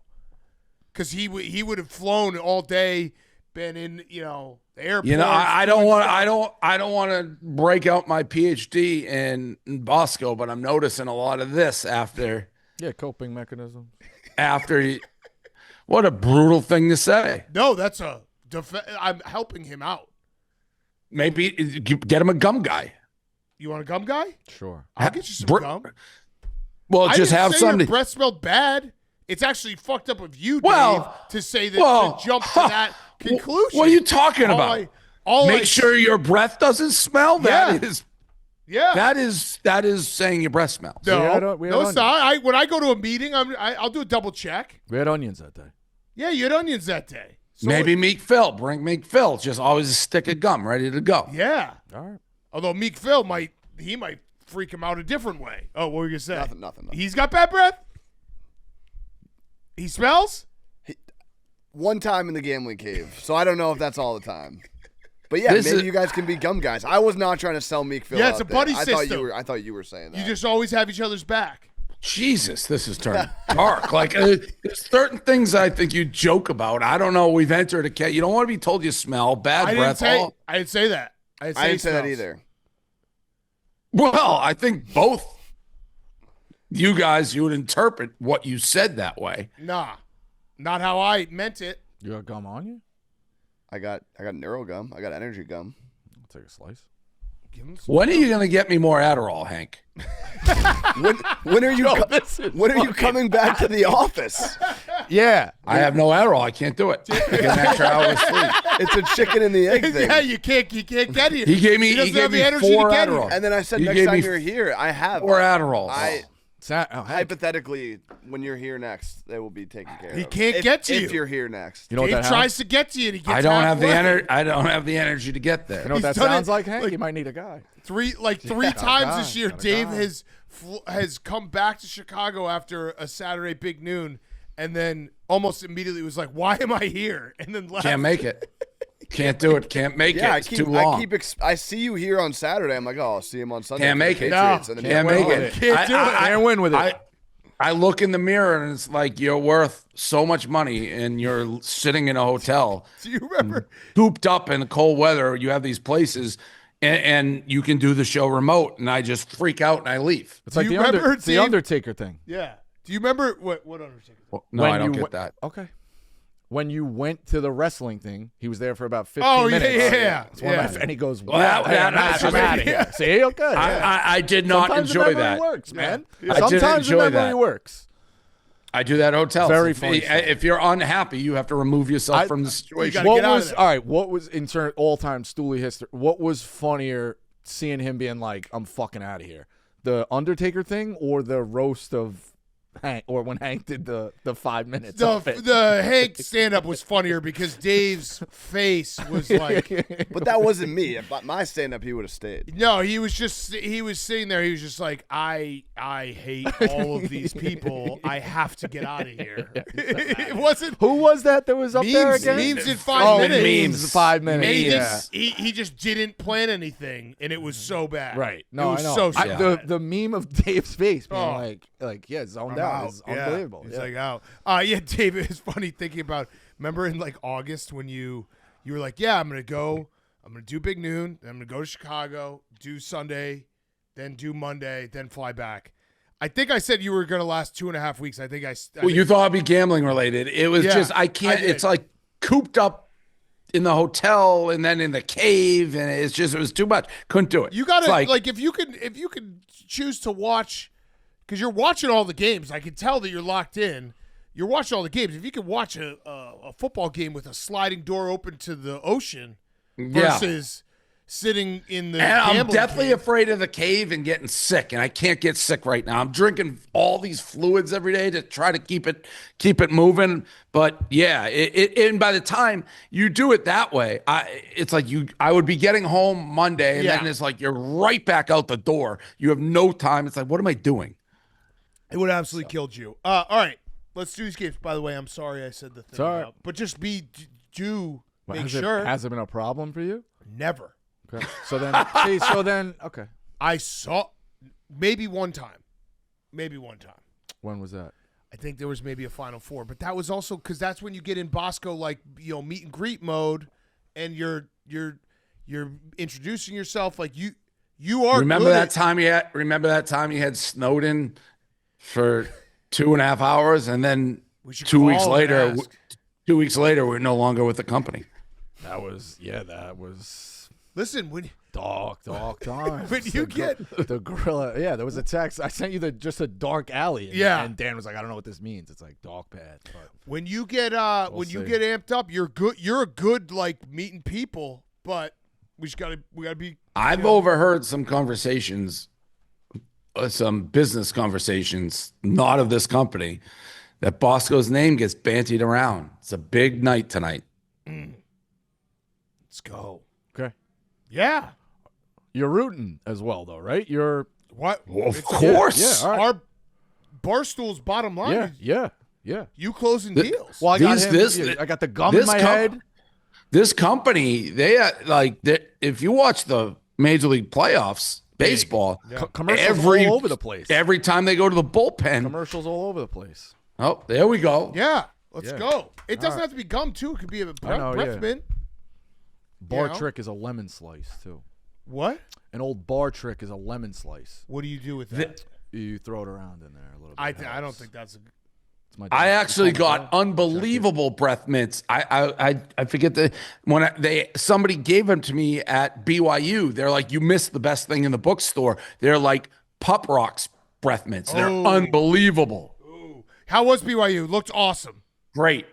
Because he would have flown all day, been in, the airport. You know, I don't want to break out my PhD in Bosco, but I'm noticing a lot of this after Yeah, coping mechanism. What a brutal thing to say. No, that's I'm helping him out. Maybe get him a gum guy. You want a gum guy? Sure. I'll get you some gum. Well, I just didn't have say somebody. your breath smelled bad. It's actually fucked up of you, Well, Dave, to say that, to jump to that conclusion. What are you talking about? Make sure your breath doesn't smell. That is Yeah. that is saying your breath smells. No, we had no, it's onions. not. When I go to a meeting, I'll do a double check. We had onions that day. Yeah, you had onions that day. So Maybe Meek Phil. Bring Meek Phil. Just always a stick of gum ready to go. Yeah. All right. Although Meek Phil might freak him out a different way. Oh, what were you gonna say? Nothing. He's got bad breath. He smells. One time in the gambling cave, so I don't know if that's all the time. But yeah, This maybe is- you guys can be gum guys. I was not trying to sell Meek Phil. Yeah, it's out a buddy there. system. I thought you were saying that. You just always have each other's back. Jesus, this is turning dark. Like there's certain things I think you joke about. I don't know. We've entered a cat. You don't want to be told you smell bad I breath. didn't say that. I didn't say that smells. either. Well, I think both you guys, you would interpret what you said that way. Nah, not how I meant it. You got gum on you? I got neuro gum. I got energy gum. I'll take a slice. Give him some. When are you going to get me more Adderall, Hank? When are you coming back to the office? Yeah. I have no Adderall. I can't do it. I get an extra hour of sleep. It's a chicken and the egg thing. Yeah, you can't get here. He gave me doesn't have the me energy to 4 get Adderall. here. And then I said You next gave time me you're here, I have 4 Adderalls. Hank, hypothetically, when you're here next, they will be taken care of. He can't If- get to if you. you're here next. you know what Dave that tries sounds? to get to you, and he gets I don't have the halfway. energy. I don't have the energy to get there. You know what He's that done sounds it, like, Hank? like- You might need a guy. Three times this year, Gotta Dave die. has come back to Chicago after a Saturday big noon, and then almost immediately was like, "Why am I here?" And then left. Can't make it. Can't do it. Can't make Yeah, it. It's too long. I see you here on Saturday. I'm like, oh, I'll see him on Sunday. Can't for the make it. Patriots, No, and then Can't he'll make win. it. Can't do it. Can't win with it. I look in the mirror and it's like you're worth so much money and you're sitting in a hotel, Do you remember? cooped up in the cold weather. You have these places and you can do the show remote. And I just freak out and I leave. It's Do like you the, remember, it's the Dave? Undertaker thing. Yeah. Do you remember what Undertaker? No, When I don't you get went- that. Okay. When you went to the wrestling thing, he was there for about 15 Oh, yeah, minutes. yeah. It's one of my- and he goes, Well, that- "Hey, I'm that's out just- of here." See, okay. I did not Sometimes enjoy the memory that. works, man. I didn't Sometimes the enjoy memory that. works. I do that at hotels. Very funny stuff. If you're unhappy, you have to remove yourself from the situation. gotta What get out of was there. all right? What was in turn all-time Stooley history? What was funnier, seeing him being like, "I'm fucking out of here"? The Undertaker thing or the roast of Hank, or when Hank did the 5 minutes of it? The Hank stand up was funnier because Dave's face was like, But that wasn't me. If my stand up, he would have stayed. no, he was sitting there. He was just like, I hate all of these people. I have to get out of here. It wasn't Who was that was up there memes. again? Memes in 5 minutes. Memes 5 minutes. And he, Yeah. just, he just didn't plan anything, and it was so bad. Right. It No, was I know. so I- bad. the meme of Dave's face being Oh. like yeah, zoned I'm out out. is Yeah. unbelievable. He's Yeah. like, out. Yeah, David, it's funny thinking about, remember in like August when you You were like, yeah, I'm going to do Big Noon, then I'm going to go to Chicago, do Sunday, then do Monday, then fly back. I think I said you were going to last 2.5 weeks. I think Well, you thought it'd be gambling related. It was just, I can't, it's like cooped up in the hotel and then in the cave, and it was too much. Couldn't do it. You got to, like, if you could choose to watch, because you're watching all the games. I can tell that you're locked in. You're watching all the games. If you could watch a football game with a sliding door open to the ocean versus sitting in the I'm definitely cave. afraid of the cave and getting sick, and I can't get sick right now. I'm drinking all these fluids every day to try to keep it moving. But yeah, and by the time you do it that way, I would be getting home Monday, and then it's like you're right back out the door. You have no time. It's like, what am I doing? It would have absolutely killed you. All right, let's do these games. By the way, I'm sorry I said the thing. Sorry. But just make Has it been a problem for you? Never. Okay. So then, okay. I saw maybe one time. When was that? I think there was maybe a Final Four, but that was also because that's when you get in Bosco, like, meet and greet mode, and you're introducing yourself, like you are. Remember that time you had Snowden for 2.5 hours, and then 2 weeks later, we're no longer with the company. That was. Listen, when Dark time. when you get the gorilla, there was a text. I sent you just a dark alley. And Dan was like, I don't know what this means. It's like dog pad. But when you get amped up, you're good. You're a good, like, meeting people, but we gotta be. I've overheard some conversations, some business conversations, not of this company, that Bosco's name gets bantied around. It's a big night tonight. Let's go. okay, Yeah. you're rooting as well, though, right? You're What? Well, of course. all right. Our Barstool's bottom line. yeah. You closing deals. Well, I got the gum in my head. This company, if you watch the Major League playoffs, baseball, Commercials all over the place. Every time they go to the bullpen. Commercials all over the place. Oh, there we go. Yeah. Let's Yeah. go. It doesn't have to be gum, too. It could be a breath mint. Bar trick is a lemon slice, too. What? An old bar trick is a lemon slice. What do you do with that? You throw it around in there a little bit. I don't think that's It's my I dad. actually It's on got unbelievable breath mints. I forget somebody gave them to me at BYU. They're like, you missed the best thing in the bookstore. They're like Pup Rocks breath mints. They're unbelievable. Ooh. How was BYU? Looked awesome. Great.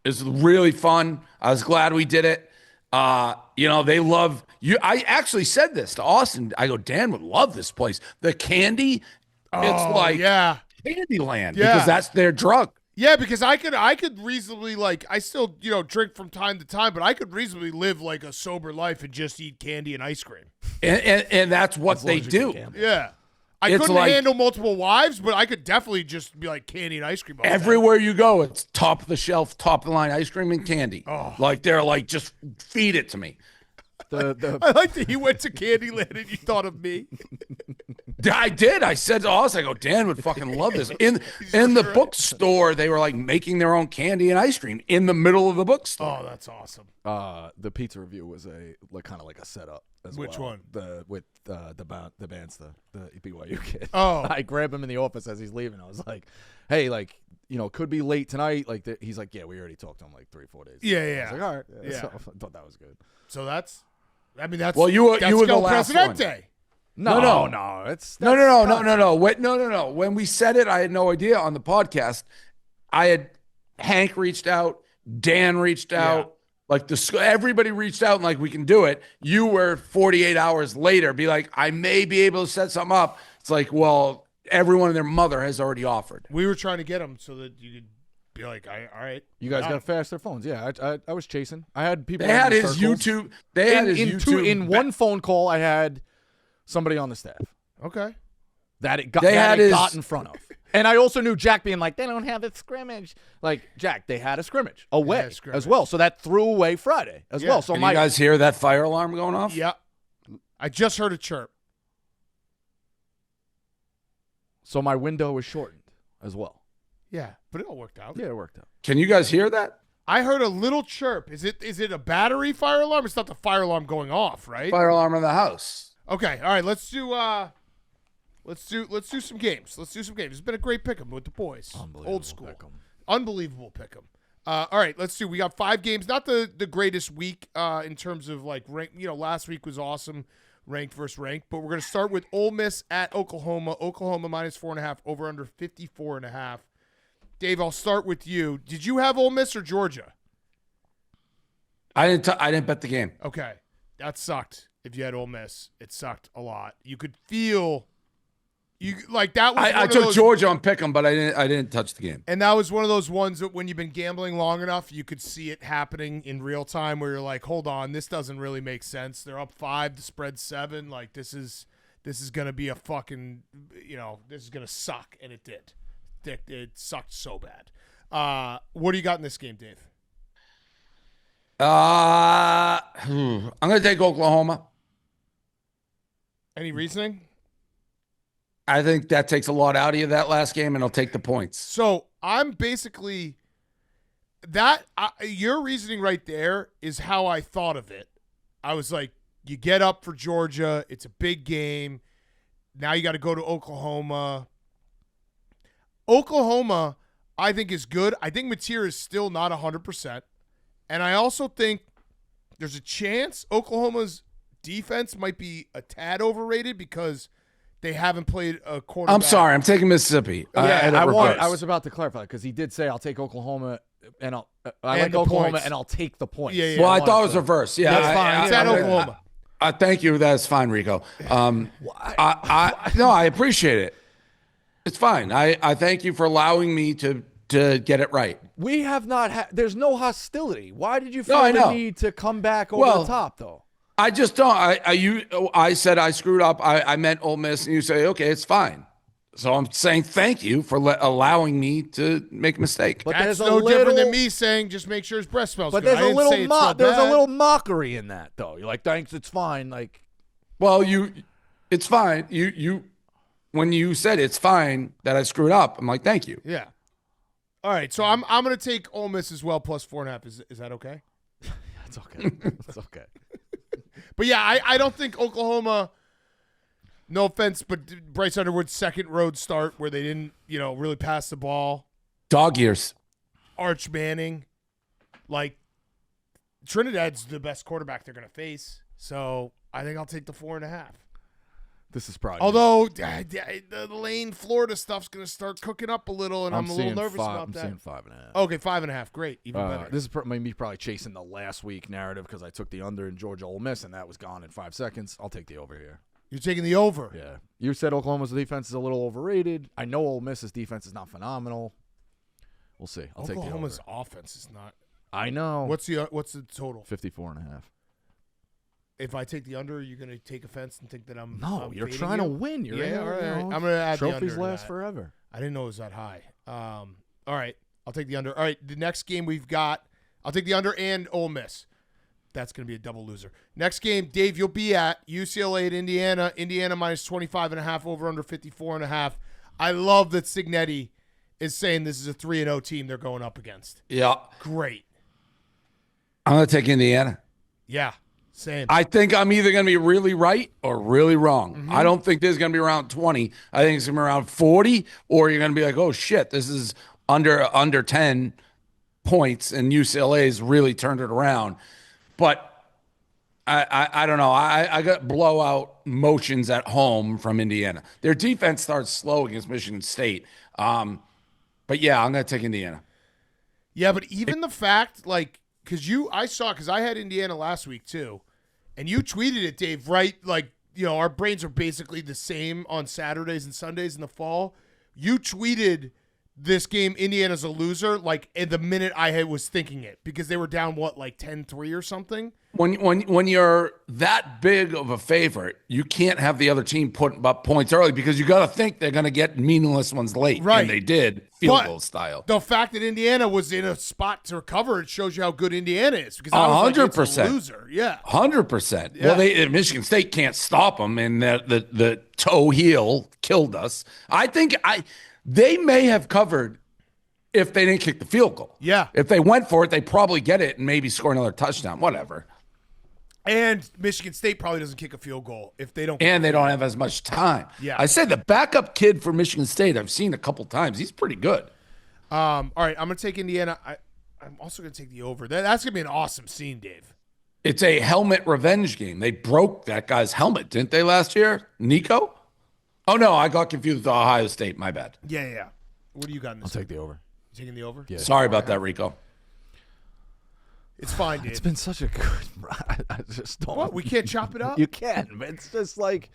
It's really fun. I was glad we did it. They love you. I actually said this to Austin. I go, Dan would love this place. The candy, it's like Candyland because that's their drug. Yeah, because I could reasonably, like, I still, drink from time to time, but I could reasonably live like a sober life and just eat candy and ice cream. And that's what they do. Yeah. I couldn't handle multiple wives, but I could definitely just be like candy and ice cream. Everywhere you go, it's top of the shelf, top of the line ice cream and candy. Oh. Like they're like, just feed it to me. I like that you went to Candyland and you thought of me. I did. I said to Austin, I go, Dan would fucking love this. In the bookstore, they were like making their own candy and ice cream in the middle of the bookstore. Oh, that's awesome. The pizza review was kind of like a setup as well. Which one? The band's the BYU kid. Oh, I grabbed him in the office as he's leaving. I was like, hey, could be late tonight. He's like, yeah, we already talked to him like 3-4 days ago. Yeah. I was like, all right. Yeah. So I thought that was good. So that's well, you were the last Presidente. one. No. No. When we said it, I had no idea on the podcast. Hank reached out, Dan reached out, everybody reached out and like, we can do it. You were 48 hours later, be like, I may be able to set something up. It's like, well, everyone and their mother has already offered. We were trying to get them so that you could be like, all right. You guys got to fast their phones. Yeah, I was chasing. I had people. They had his circles. YouTube. They had his YouTube. In one phone call, I had somebody on the staff. Okay. That it got in front of. And I also knew Jack being like, they don't have a scrimmage. Like, Jack, they had a scrimmage away as well. So that threw away Friday as well. So Can you guys hear that fire alarm going off? Yeah. I just heard a chirp. So my window was shortened as well. Yeah, but it all worked out. Yeah, it worked out. Can you guys hear that? I heard a little chirp. Is it a battery fire alarm? It's not the fire alarm going off, right? Fire alarm in the house. Okay. All right. Let's do some games. It's been a great pick'em with the boys. Old school. Unbelievable pick'em. All right. Let's do. We got 5 games. Not the greatest week in terms of like rank. Last week was awesome, ranked versus ranked. But we're gonna start with Ole Miss at Oklahoma. Oklahoma -4.5. Over under 54.5. Dave, I'll start with you. Did you have Ole Miss or Georgia? I didn't bet the game. Okay, that sucked. If you had Ole Miss, it sucked a lot. You could feel that was. I took Georgia on pick'em, but I didn't touch the game. And that was one of those ones that when you've been gambling long enough, you could see it happening in real time, where you're like, "Hold on, this doesn't really make sense. They're up 5, the spread's 7. Like this is gonna be a fucking this is gonna suck," and it did. It sucked so bad. What do you got in this game, Dave? I'm going to take Oklahoma. Any reasoning? I think that takes a lot out of you that last game, and I'll take the points. So I'm basically your reasoning right there is how I thought of it. I was like, you get up for Georgia. It's a big game. Now you got to go to Oklahoma. Oklahoma, I think, is good. I think Mateer is still not 100%. And I also think there's a chance Oklahoma's defense might be a tad overrated because they haven't played a quarterback. I'm sorry. I'm taking Mississippi. I was about to clarify because he did say I'll take Oklahoma and I like Oklahoma points. And I'll take the points. Yeah. Well, I thought it was reverse. Yeah, that's fine. It's at Oklahoma. Thank you. That's fine, Rico. I appreciate it. It's fine. I thank you for allowing me to get it right. We have not there's no hostility. Why did you feel the need to come back over the top, though? I just don't. I said I screwed up. I meant Ole Miss, and you say, okay, it's fine. So I'm saying thank you for allowing me to make a mistake. But that's no different than me saying just make sure his breath smells good. But there's a little mockery in that, though. You're like, thanks, it's fine. Like, well, it's fine. You when you said it's fine that I screwed up, I'm like, thank you. Yeah. All right, so I'm going to take Ole Miss as well, +4.5. Is that okay? That's okay. That's okay. But yeah, I don't think Oklahoma. No offense, but Bryce Underwood's second road start where they didn't, really pass the ball. Dog years. Arch Manning, like Trinidad's the best quarterback they're going to face. So I think I'll take the 4.5. This is probably. Although the Lane, Florida stuff's going to start cooking up a little, and I'm a little nervous about that. I'm seeing 5.5. Okay, 5.5. Great, even better. This is me probably chasing the last week narrative because I took the under in Georgia Ole Miss, and that was gone in 5 seconds. I'll take the over here. You're taking the over. Yeah. You said Oklahoma's defense is a little overrated. I know Ole Miss's defense is not phenomenal. We'll see. I'll take the over. Oklahoma's offense is not. I know. What's the total? 54.5. If I take the under, you're going to take offense and think that I'm. No, you're trying to win. You're all right. I'm going to add trophies the under. last forever. I didn't know it was that high. All right, I'll take the under. All right, the next game we've got, I'll take the under and Ole Miss. That's going to be a double loser. Next game, Dave, you'll be at UCLA at Indiana. Indiana -25.5, over under 54.5. I love that Signetti is saying this is a 3-0 team they're going up against. Yeah. Great. I'm going to take Indiana. Yeah, same. I think I'm either going to be really right or really wrong. Mm-hmm. I don't think this is going to be around 20. I think it's going to be around 40, or you're going to be like, oh, shit, this is under 10 points, and UCLA's really turned it around. But I don't know. I got blowout motions at home from Indiana. Their defense starts slow against Michigan State. But, yeah, I'm going to take Indiana. Yeah, but even the fact, because I had Indiana last week too, and you tweeted it, Dave, right? Like, our brains are basically the same on Saturdays and Sundays in the fall. You tweeted this game, Indiana's a loser, like in the minute I was thinking it, because they were down, 10-3 or something? When you're that big of a favorite, you can't have the other team put up points early because you got to think they're going to get meaningless ones late. Right. And they did, field goal style. The fact that Indiana was in a spot to recover, it shows you how good Indiana is. Because I was 100%. It's a loser. Yeah. 100%. Yeah. Well, Michigan State can't stop them, and the toe heel killed us. I think they may have covered if they didn't kick the field goal. Yeah. If they went for it, they probably get it and maybe score another touchdown, whatever. And Michigan State probably doesn't kick a field goal if they don't. And they don't have as much time. Yeah. I said the backup kid for Michigan State, I've seen a couple times. He's pretty good. All right, I'm going to take Indiana. I'm also going to take the over. That's going to be an awesome scene, Dave. It's a helmet revenge game. They broke that guy's helmet, didn't they, last year? Nico? Oh, no, I got confused with Ohio State. My bad. Yeah. What do you got in this? I'll take the over. You taking the over? Yeah. Sorry about that, Rico. It's fine, Dave. It's been such a good. I just don't. What? We can't chop it up? You can, but it's just like.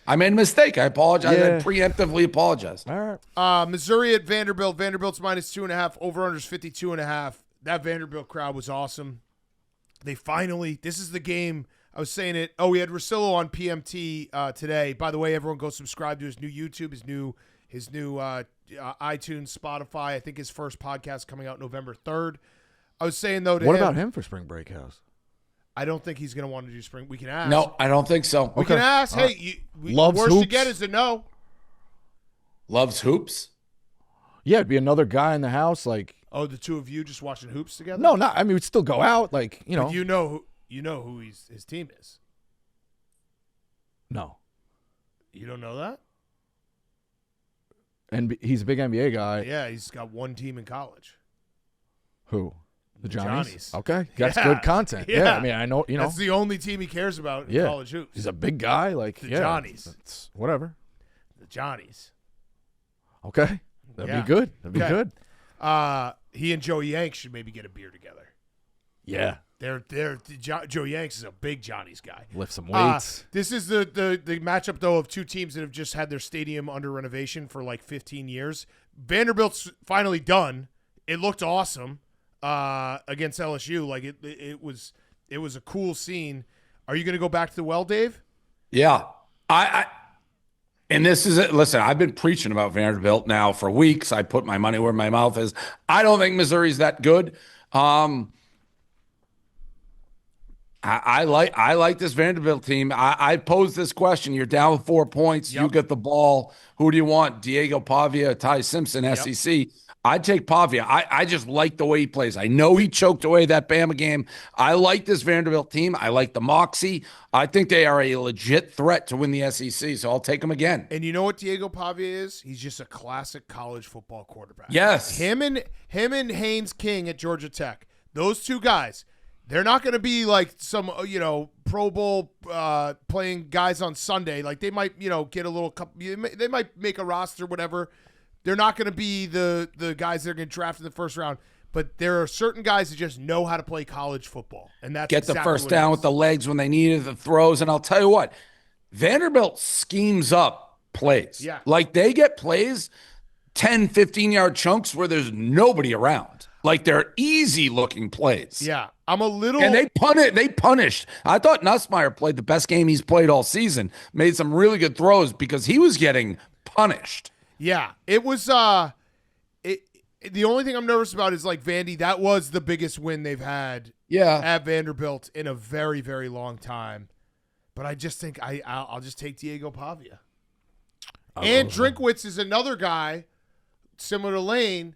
I made a mistake. I apologize. Yeah. I preemptively apologize. All right. Missouri at Vanderbilt. Vanderbilt's -2.5. Over-under's 52.5. That Vanderbilt crowd was awesome. They finally, this is the game. I was saying it. Oh, we had Russillo on PMT today. By the way, everyone go subscribe to his new YouTube, his new iTunes, Spotify. I think his first podcast coming out November 3rd. I was saying, though, to What him, about him for spring break house? I don't think he's going to want to do spring. We can ask. No, I don't think so. We can ask. All Hey, Loves worst to hoops? get is a no. Loves hoops? Yeah, it'd be another guy in the house. Like, Oh, the two of you just watching hoops together? no, not. I mean, we'd still go out. Like, you know. But you know who his team is. No. You don't know that? And he's a big NBA guy. Yeah, he's got one team in college. Who? The Johnnies? Johnnies. Okay, that's Yeah. good content. Yeah. I mean, I know. You know, That's the only team he cares about in yeah. college hoops. He's a big guy. Like, The yeah, Johnnies. it's whatever. The Johnnies. Okay, that'd Yeah. be good. That'd be Okay. good. He and Joey Yanks should maybe get a beer together. Yeah, Joe Yanks is a big Johnny's guy. lift some weights. This is the matchup, though, of two teams that have just had their stadium under renovation for like 15 years. Vanderbilt's finally done. It looked awesome against LSU. Like it was a cool scene. Are you going to go back to the well, Dave? Yeah. And this is it. Listen, I've been preaching about Vanderbilt now for weeks. I put my money where my mouth is. I don't think Missouri's that good. I like this Vanderbilt team. I posed this question. You're down with 4 points. Yep. You get the ball. Who do you want? Diego Pavia, Ty Simpson, SEC. I'd take Pavia. I just like the way he plays. I know he choked away that Bama game. I like this Vanderbilt team. I like the moxie. I think they are a legit threat to win the SEC, so I'll take them again. And you know what Diego Pavia is? He's just a classic college football quarterback. Yes. Him and Haynes King at Georgia Tech. Those two guys. They're not going to be like some, Pro Bowl playing guys on Sunday. Like they might, get a little. They might make a roster, whatever. They're not going to be the guys that are going to draft in the first round. But there are certain guys that just know how to play college football, and that's Get the exactly first what down it with is. the legs when they needed the throws. And I'll tell you what, Vanderbilt schemes up plays. Yeah. Like they get plays, 10, 15-yard chunks where there's nobody around. Like they're easy-looking plays. Yeah, I'm a little. And they punished. I thought Nussmeier played the best game he's played all season. Made some really good throws because he was getting punished. Yeah, it was. The only thing I'm nervous about is like Vandy. That was the biggest win they've had. Yeah. At Vanderbilt in a very, very long time. But I just think I'll just take Diego Pavia. And Drinkwitz is another guy similar to Lane.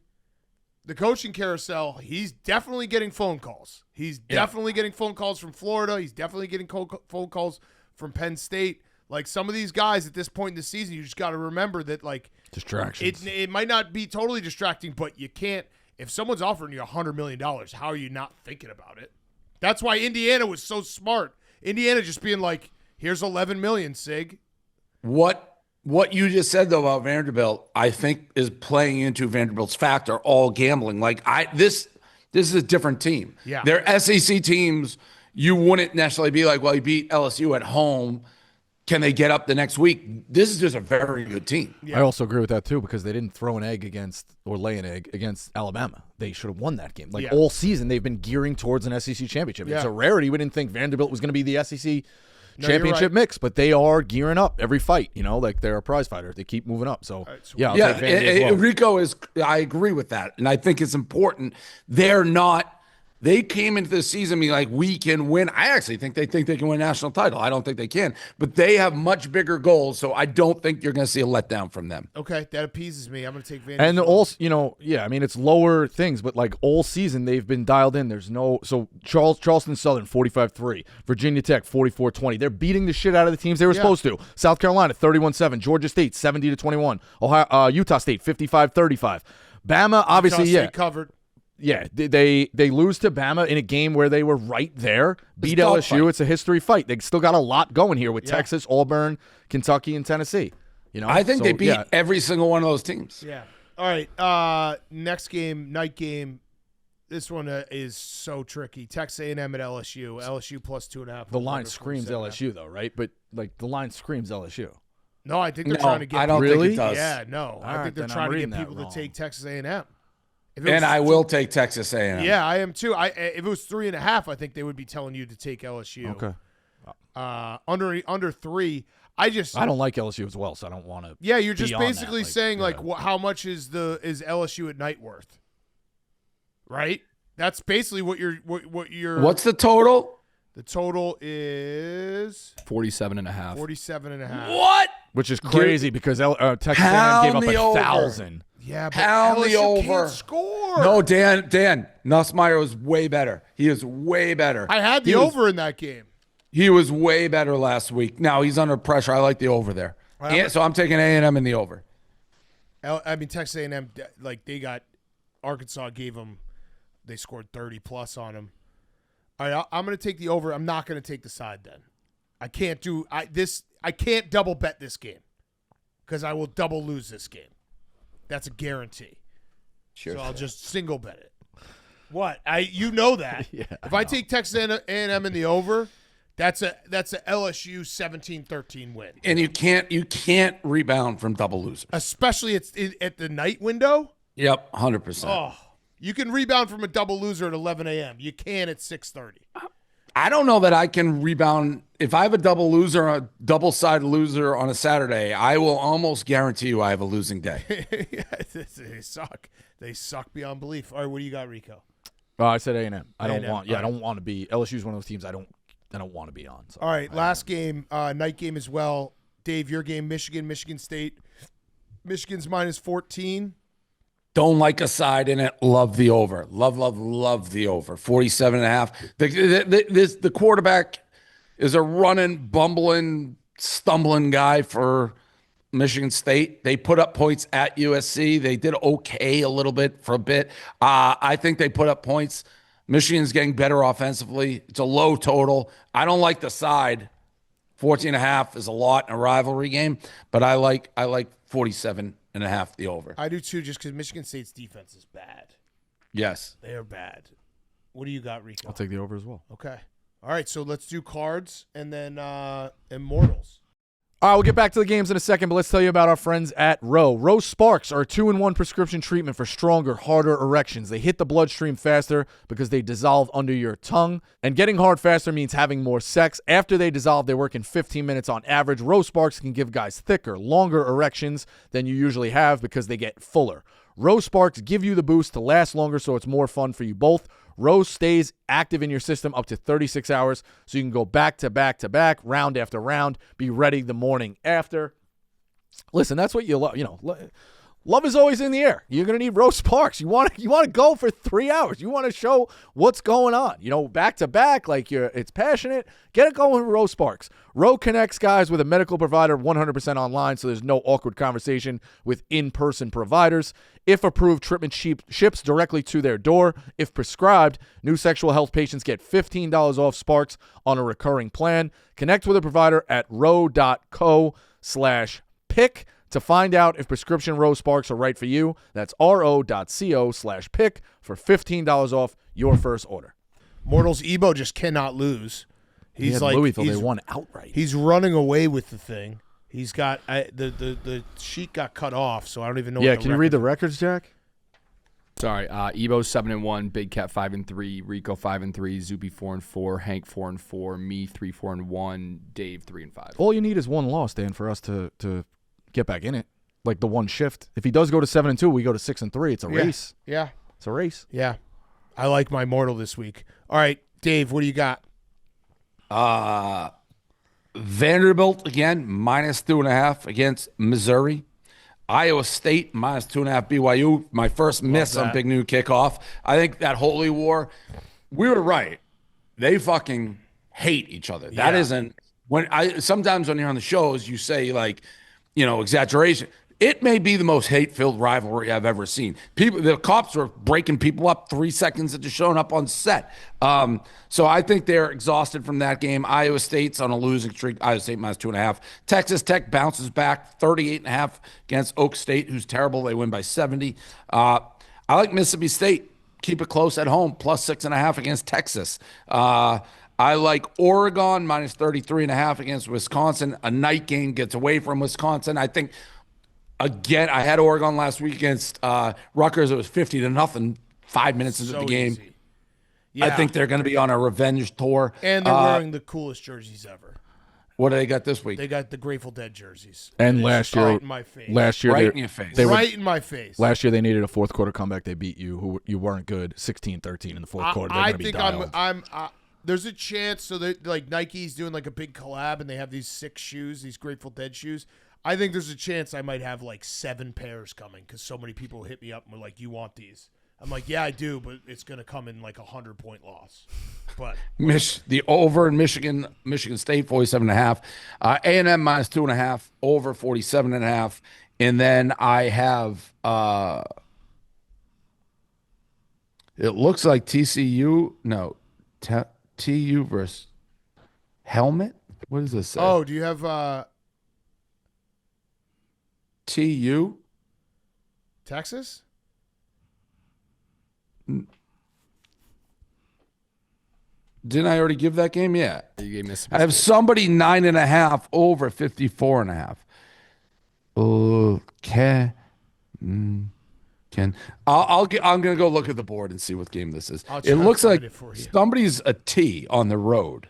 The coaching carousel, he's definitely getting phone calls. He's definitely getting phone calls from Florida. He's definitely getting phone calls from Penn State. Like some of these guys at this point in the season, you just got to remember that like Distractions. it might not be totally distracting, but you can't. If someone's offering you $100 million, how are you not thinking about it? That's why Indiana was so smart. Indiana just being like, here's $11 million, Sig. What you just said though about Vanderbilt, I think is playing into Vanderbilt's factor. All gambling, this is a different team. Yeah, their SEC teams. You wouldn't necessarily be like, well, you beat LSU at home. Can they get up the next week? This is just a very good team. I also agree with that too because they didn't throw an egg lay an egg against Alabama. They should have won that game. All season, they've been gearing towards an SEC championship. Yeah. It's a rarity. We didn't think Vanderbilt was going to be the SEC No, you're championship right. mix, but they are gearing up every fight. Like they're a prize fighter. They keep moving up. So right, so yeah, I'll take Vandy as well. Rico is. I agree with that, and I think it's important. They're not They came into the season being like, we can win. I actually think they can win a national title. I don't think they can, but they have much bigger goals. So I don't think you're going to see a letdown from them. Okay, that appeases me. I'm going to take Vandy. And also, I mean, it's lower things, but like all season they've been dialed in. There's no Charleston Southern 45-3, Virginia Tech 44-20. They're beating the shit out of the teams they were supposed to. South Carolina 31-7, Georgia State 70-21, Utah State 55-35. Bama obviously Utah State covered. Yeah, they lose to Bama in a game where they were right there. Beat LSU. Fight. It's a history fight. They still got a lot going here with Texas, Auburn, Kentucky, and Tennessee. I think they beat every single one of those teams. Yeah. All right. Next game, night game. This one is so tricky. Texas A&M at LSU. LSU plus 2.5. The line screams LSU though, right? But like the line screams LSU. No, I think they're trying to get. I don't think it does. Yeah, no. I think they're trying to get people to take Texas A&M. And I will take Texas A&M. Yeah, I am too. If it was 3.5, I think they would be telling you to take LSU. Okay. Under 3, I don't like LSU as well, so I don't want to. Yeah, you're just basically saying how much is LSU at night worth? Right. That's basically what you're. What's the total? The total is 47.5. 47.5. What? Which is crazy because Texas A&M gave up 1,000. Yeah, but Pound LSU the over. can't score. No, Dan Nussmeier was way better. He is way better. I had the over in that game. He was way better last week. Now he's under pressure. I like the over there. So I'm taking A&M in the over. I mean, Texas A&M, they got Arkansas gave them. They scored 30 plus on them. All right, I'm going to take the over. I'm not going to take the side then. I can't I can't double bet this game because I will double lose this game. That's a guarantee. Sure. So I'll just single bet it. What? You know that. If I take Texas A&M in the over, that's a LSU 17-13 win. And you can't rebound from double losers. Especially at the night window? Yep, 100%. Oh. You can rebound from a double loser at 11 a.m. You can at 6:30. I don't know that I can rebound. If I have a double loser, a double-sided loser on a Saturday, I will almost guarantee you I have a losing day. They suck. They suck beyond belief. All right, what do you got, Rico? I said A&M. I don't want to be. LSU's one of those teams I don't want to be on. So all right, last game, night game as well. Dave, your game, Michigan State. Michigan's minus 14. Don't like a side in it. Love the over. Love the over. 47.5. The quarterback is a running, bumbling, stumbling guy for Michigan State. They put up points at USC. They did okay a little bit for a bit. I think they put up points. Michigan's getting better offensively. It's a low total. I don't like the side. 14.5 is a lot in a rivalry game, but I like 47.5 the over. I do too, just because Michigan State's defense is bad. Yes. They are bad. What do you got, Rico? I'll take the over as well. Okay. All right, so let's do cards and then Immortals. All right, we'll get back to the games in a second, but let's tell you about our friends at Row. Row Sparks are a 2-in-1 prescription treatment for stronger, harder erections. They hit the bloodstream faster because they dissolve under your tongue. And getting hard faster means having more sex. After they dissolve, they work in 15 minutes on average. Row Sparks can give guys thicker, longer erections than you usually have because they get fuller. Row Sparks give you the boost to last longer, so it's more fun for you both. Row stays active in your system up to 36 hours, so you can go back to back to back, round after round, be ready the morning after. Listen, that's what you love. Love is always in the air. You're going to need Row Sparks. You want to go for 3 hours. You want to show what's going on. Back to back, like it's passionate. Get it going with Row Sparks. Row connects guys with a medical provider 100% online, so there's no awkward conversation with in-person providers. If approved, treatment ships directly to their door. If prescribed, new sexual health patients get $15 off Sparks on a recurring plan. Connect with a provider at row.co/pick. To find out if prescription Row Sparks are right for you, that's ro.co/pick for $15 off your first order. Mortals Ebo just cannot lose. He's like Louisville, they won outright. He's running away with the thing. He's got the sheet got cut off, so I don't even know. Yeah, can you read the records, Jack? Sorry, Ebo 7-1, Big Cat 5-3, Rico 5-3, Zuby 4-4, Hank 4-4, me 3-4-1, Dave 3-5. All you need is one loss, Dan, for us to get back in it, like the one shift. If he does go to 7-2, we go to 6-3. It's a race. Yeah, it's a race. Yeah. I like my mortal this week. All right, Dave, what do you got? Vanderbilt again -2.5 against Missouri. Iowa State -2.5 BYU. My first miss on that. Big Noon kickoff. I think that holy war. We were right. They fucking hate each other. That isn't sometimes when you're on the shows, you say like, exaggeration. It may be the most hate-filled rivalry I've ever seen. The cops were breaking people up 3 seconds into showing up on set. So I think they're exhausted from that game. Iowa State's on a losing streak. Iowa State -2.5. Texas Tech bounces back 38.5 against Oak State, who's terrible. They win by 70. I like Mississippi State. Keep it close at home, +6.5 against Texas. I like Oregon -33.5 against Wisconsin. A night game gets away from Wisconsin. I think. Again, I had Oregon last week against Rutgers. It was 50-0, 5 minutes into the game. Easy. Yeah. I think they're going to be on a revenge tour. And they're wearing the coolest jerseys ever. What do they got this week? They got the Grateful Dead jerseys. And it's last year, right in my face. Right in your face. Right in my face. Last year they needed a fourth quarter comeback. They beat you, who you weren't good, 16-13 in the fourth quarter. They're I going to be think dialed. there's a chance. So like Nike's doing like a big collab, and they have these 6 shoes, these Grateful Dead shoes. I think there's a chance I might have like 7 pairs coming because so many people hit me up and were like, "You want these?" I'm like, "Yeah, I do, but it's gonna come in like 100-point loss." But The over in Michigan State 47.5, A&M -2.5, over 47.5, and then I have. It looks like TCU. No, TU versus Helmet. What does this say? oh, do you have TU. Texas? Didn't I already give that game? Yeah. You gave Mississippi I have State. somebody 9.5 over 54.5. Okay. I'm gonna go look at the board and see what game this is. I'll try It to looks find like it for you. somebody's a T on the road.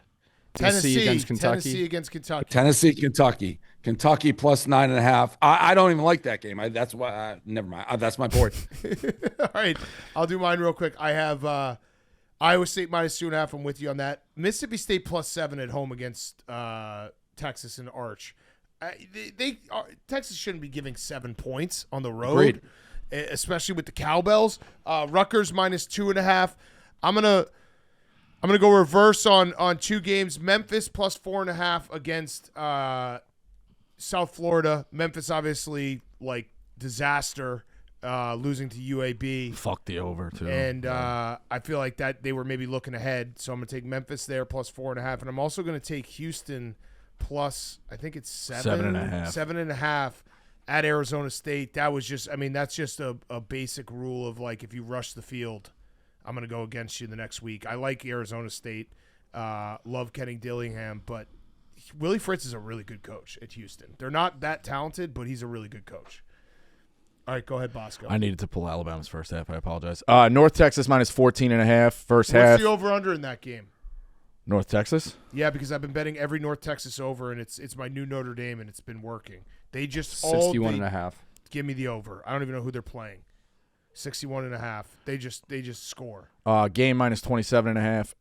Tennessee against Kentucky. Tennessee against Kentucky. Tennessee, Kentucky. Kentucky +9.5. I don't even like that game. That's why. Never mind. That's my board. All right, I'll do mine real quick. I have Iowa State -2.5. I'm with you on that. Mississippi State +7 at home against Texas and Arch. Texas shouldn't be giving 7 points on the road, Agreed. Especially with the cowbells. Rutgers -2.5. I'm gonna go reverse on 2 games. Memphis +4.5 against South Florida. Memphis obviously like disaster, losing to UAB. Fuck the over, too. And I feel like that they were maybe looking ahead. So I'm going to take Memphis there +4.5. And I'm also going to take Houston plus, I think it's 7.5. 7.5 at Arizona State. That was just, that's just a basic rule of like if you rush the field, I'm going to go against you the next week. I like Arizona State. Love Kenny Dillingham, but Willie Fritz is a really good coach at Houston. They're not that talented, but he's a really good coach. All right, go ahead, Bosco. I needed to pull Alabama's first half. I apologize. North Texas -14.5 first What's half. the over-under in that game? North Texas? Yeah, because I've been betting every North Texas over, and it's my new Notre Dame, and it's been working. They just 61.5. Give me the over. I don't even know who they're playing. 61.5. They just score. Game -27.5.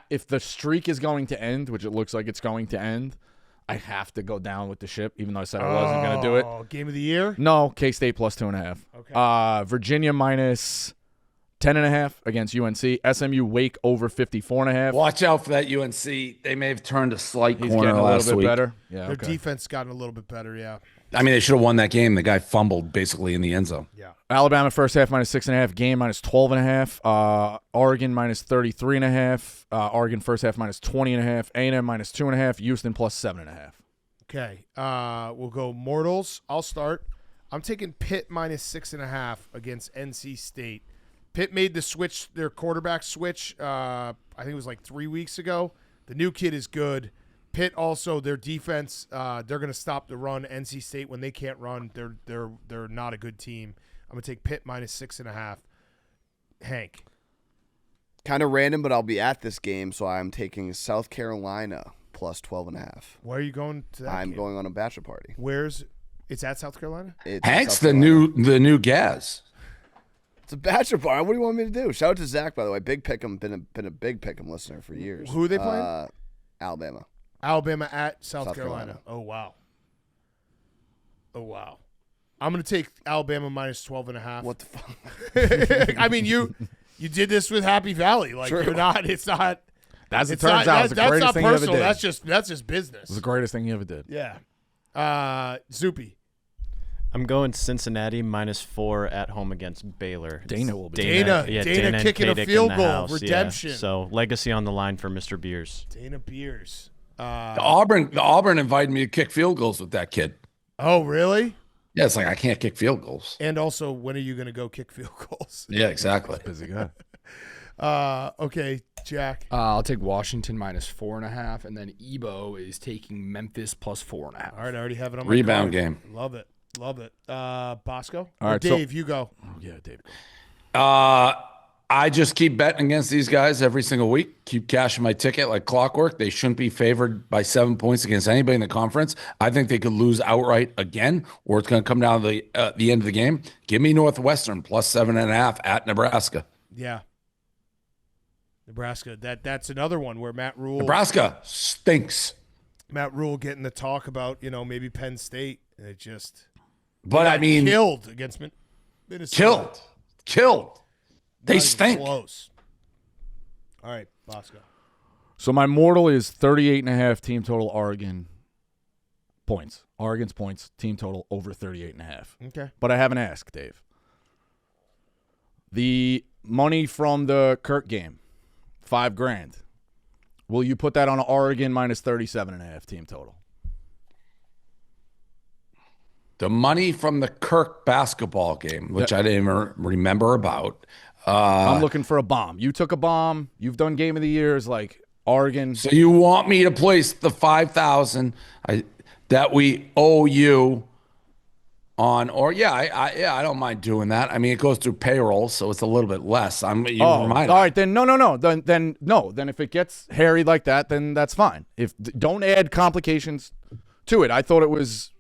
If the streak is going to end, which it looks like it's going to end, I have to go down with the ship, even though I said I wasn't going to do it. Game of the year? No, K-State +2.5. Okay. Virginia -10.5 against UNC. SMU Wake over 54.5. Watch out for that UNC. They may have turned a slight He's corner getting a last little bit week. better. Yeah, Their okay. defense gotten a little bit better, yeah. I mean, they should have won that game. The guy fumbled basically in the end zone. Yeah. Alabama first half -6.5. Game -12.5. Oregon -33.5. Oregon first half -20.5. A&M -2.5. Houston +7.5. Okay. We'll go mortals. I'll start. I'm taking Pitt -6.5 against NC State. Pitt made the switch, their quarterback switch, I think it was like 3 weeks ago. The new kid is good. Pitt also, their defense, they're going to stop the run. NC State, when they can't run, they're not a good team. I'm going to take Pitt -6.5. Hank. Kind of random, but I'll be at this game, so I'm taking South Carolina +12.5. Where are you going to that I'm game? going on a bachelor party. It's at South Carolina? It's Hank's South the Carolina. new Gaz. It's a bachelor bar. What do you want me to do? Shout out to Zach, by the way. Big Pick'em, been a big Pick'em listener for years. Who are they playing? Alabama. Alabama at South Carolina. Oh, wow. I'm going to take Alabama minus 12.5. What the fuck? I mean, you did this with Happy Valley. Like, True. you're not, it's not. As it turns out, it's the greatest thing you ever did. That's just business. It's the greatest thing you ever did. Yeah. Zoopy. I'm going Cincinnati -4 at home against Baylor. Dana will be. Dana and kicking a Kadick in field the goal. house, Redemption. Yeah. So legacy on the line for Mr. Beers. Dana Beers. The Auburn invited me to kick field goals with that kid. Oh, really? Yeah, it's like I can't kick field goals. And also, when are you going to go kick field goals? Yeah, exactly. Busy guy. Okay, Jack. I'll take Washington -4.5, and then Ebo is taking Memphis +4.5. All right, I already have it on my Rebound card. game. Love it. Bosco? All right, Dave, you go. Yeah, Dave. I just keep betting against these guys every single week. Keep cashing my ticket like clockwork. They shouldn't be favored by 7 points against anybody in the conference. I think they could lose outright again, or it's going to come down to the end of the game. Give me Northwestern +7.5 at Nebraska. Yeah. Nebraska. That's another one where Nebraska stinks. Matt Rule getting the talk about, maybe Penn State. And it just But I mean, killed against Minnesota. Killed. They Not even stink. Close. All right, Bosco. So my mortal is 38.5 team total Oregon points. Oregon's points, team total over 38.5. Okay. But I haven't asked, Dave. The money from the Kirk game, $5,000. Will you put that on Oregon -37.5 team total? The money from the Kirk basketball game, which I didn't even remember about. I'm looking for a bomb. You took a bomb. You've done game of the years like Oregon. So you want me to place the $5,000 that we owe you on, or I don't mind doing that. I mean, it goes through payroll, so it's a little bit less. All right, then no. Then if it gets hairy like that, then that's fine. Don't add complications to it. I thought it was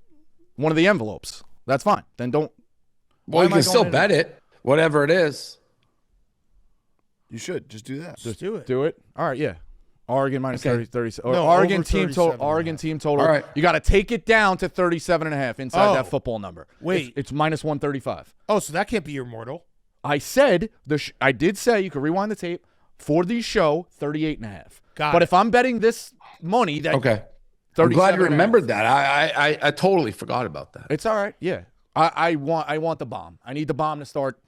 one of the envelopes. That's fine. Then don't. Well, you can still bet it, whatever it is. You should just do that. Just do it. Do it. All right, yeah. Oregon -30. No, Oregon over team total. 37.5. Oregon team total. All right. You got to take it down to 37.5 inside that football number. Wait. It's -135. Oh, so that can't be your mortal. I said I did say, you can rewind the tape, for the show 38.5. Got but it. if I'm betting this money that Okay. I'm glad you 37.5. remembered that. I totally forgot about that. It's all right. Yeah. I want the bomb. I need the bomb to start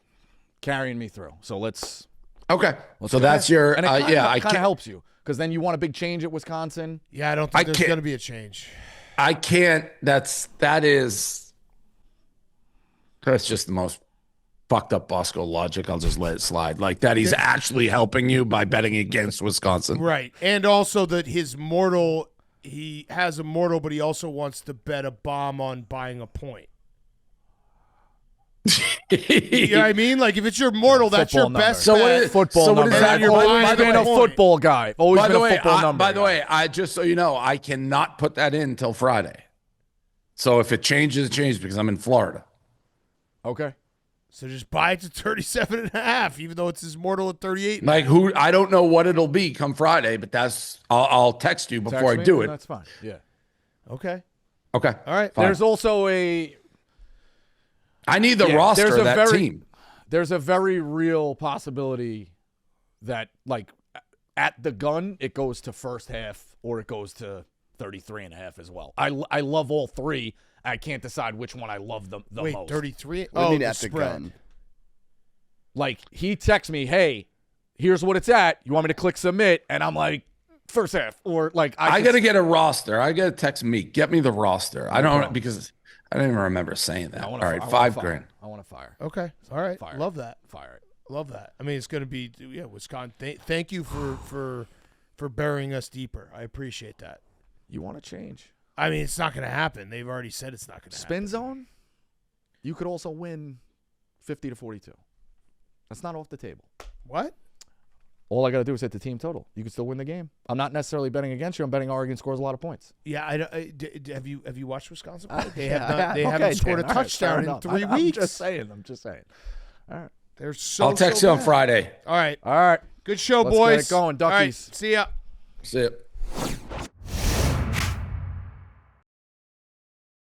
carrying me through. So let's Okay. So that's your and it kind of can't- helps you because then you want a big change at Wisconsin. Yeah, I don't think there's can't- going to be a change. I can't. That's just the most fucked up Bosco logic. I'll just let it slide. Like that he's actually helping you by betting against Wisconsin. Right. And also that his mortal, he has a mortal, but he also wants to bet a bomb on buying a point. You know what I mean? Like if it's your mortal, that's your Football best number. bet. Football so what number. is that? You're I've buying always been a a point. football guy. I've always By been the a way, football number. by the guy. way, I just so you know, I cannot put that in until Friday. So if it changes, it changes because I'm in Florida. Okay. So just buy it to 37.5, even though it's his mortal at 38. Like I don't know what it'll be come Friday, but I'll text you before Text I me, do and it. That's fine. Yeah. Okay. Okay. All right. Fine. There's also I need the roster there's of a that very- team. There's a very real possibility that, like, at the gun, it goes to first half or it goes to 33.5 as well. I love all three. I can't decide which one I love the Wait, most. 33? What do you mean the at the spread. gun? Like, he texts me, hey, here's what it's at. You want me to click submit? And I'm like, first half. Or, like, I got to get a roster. I got to text me. Get me the roster. I don't because I don't even remember saying that. All right, $5,000. I want to fire. Okay. All right. Fire. Love that. Fire it. Love that. I mean, it's going to be, Wisconsin. Thank you for burying us deeper. I appreciate that. You want to change? I mean, it's not going to happen. They've already said it's not going to happen. Spin zone, you could also win 50-42. That's not off the table. What? All I got to do is hit the team total. You can still win the game. I'm not necessarily betting against you. I'm betting Oregon scores a lot of points. Yeah, have you watched Wisconsin play? They Yeah, haven't scored a Dan, all right, touchdown fair in enough. 3 I'm weeks. just saying. All right. They're so. I'll text so you on bad. Friday. All right. All right. Good show, Let's boys. get it going, All right, duckies. see ya. See it.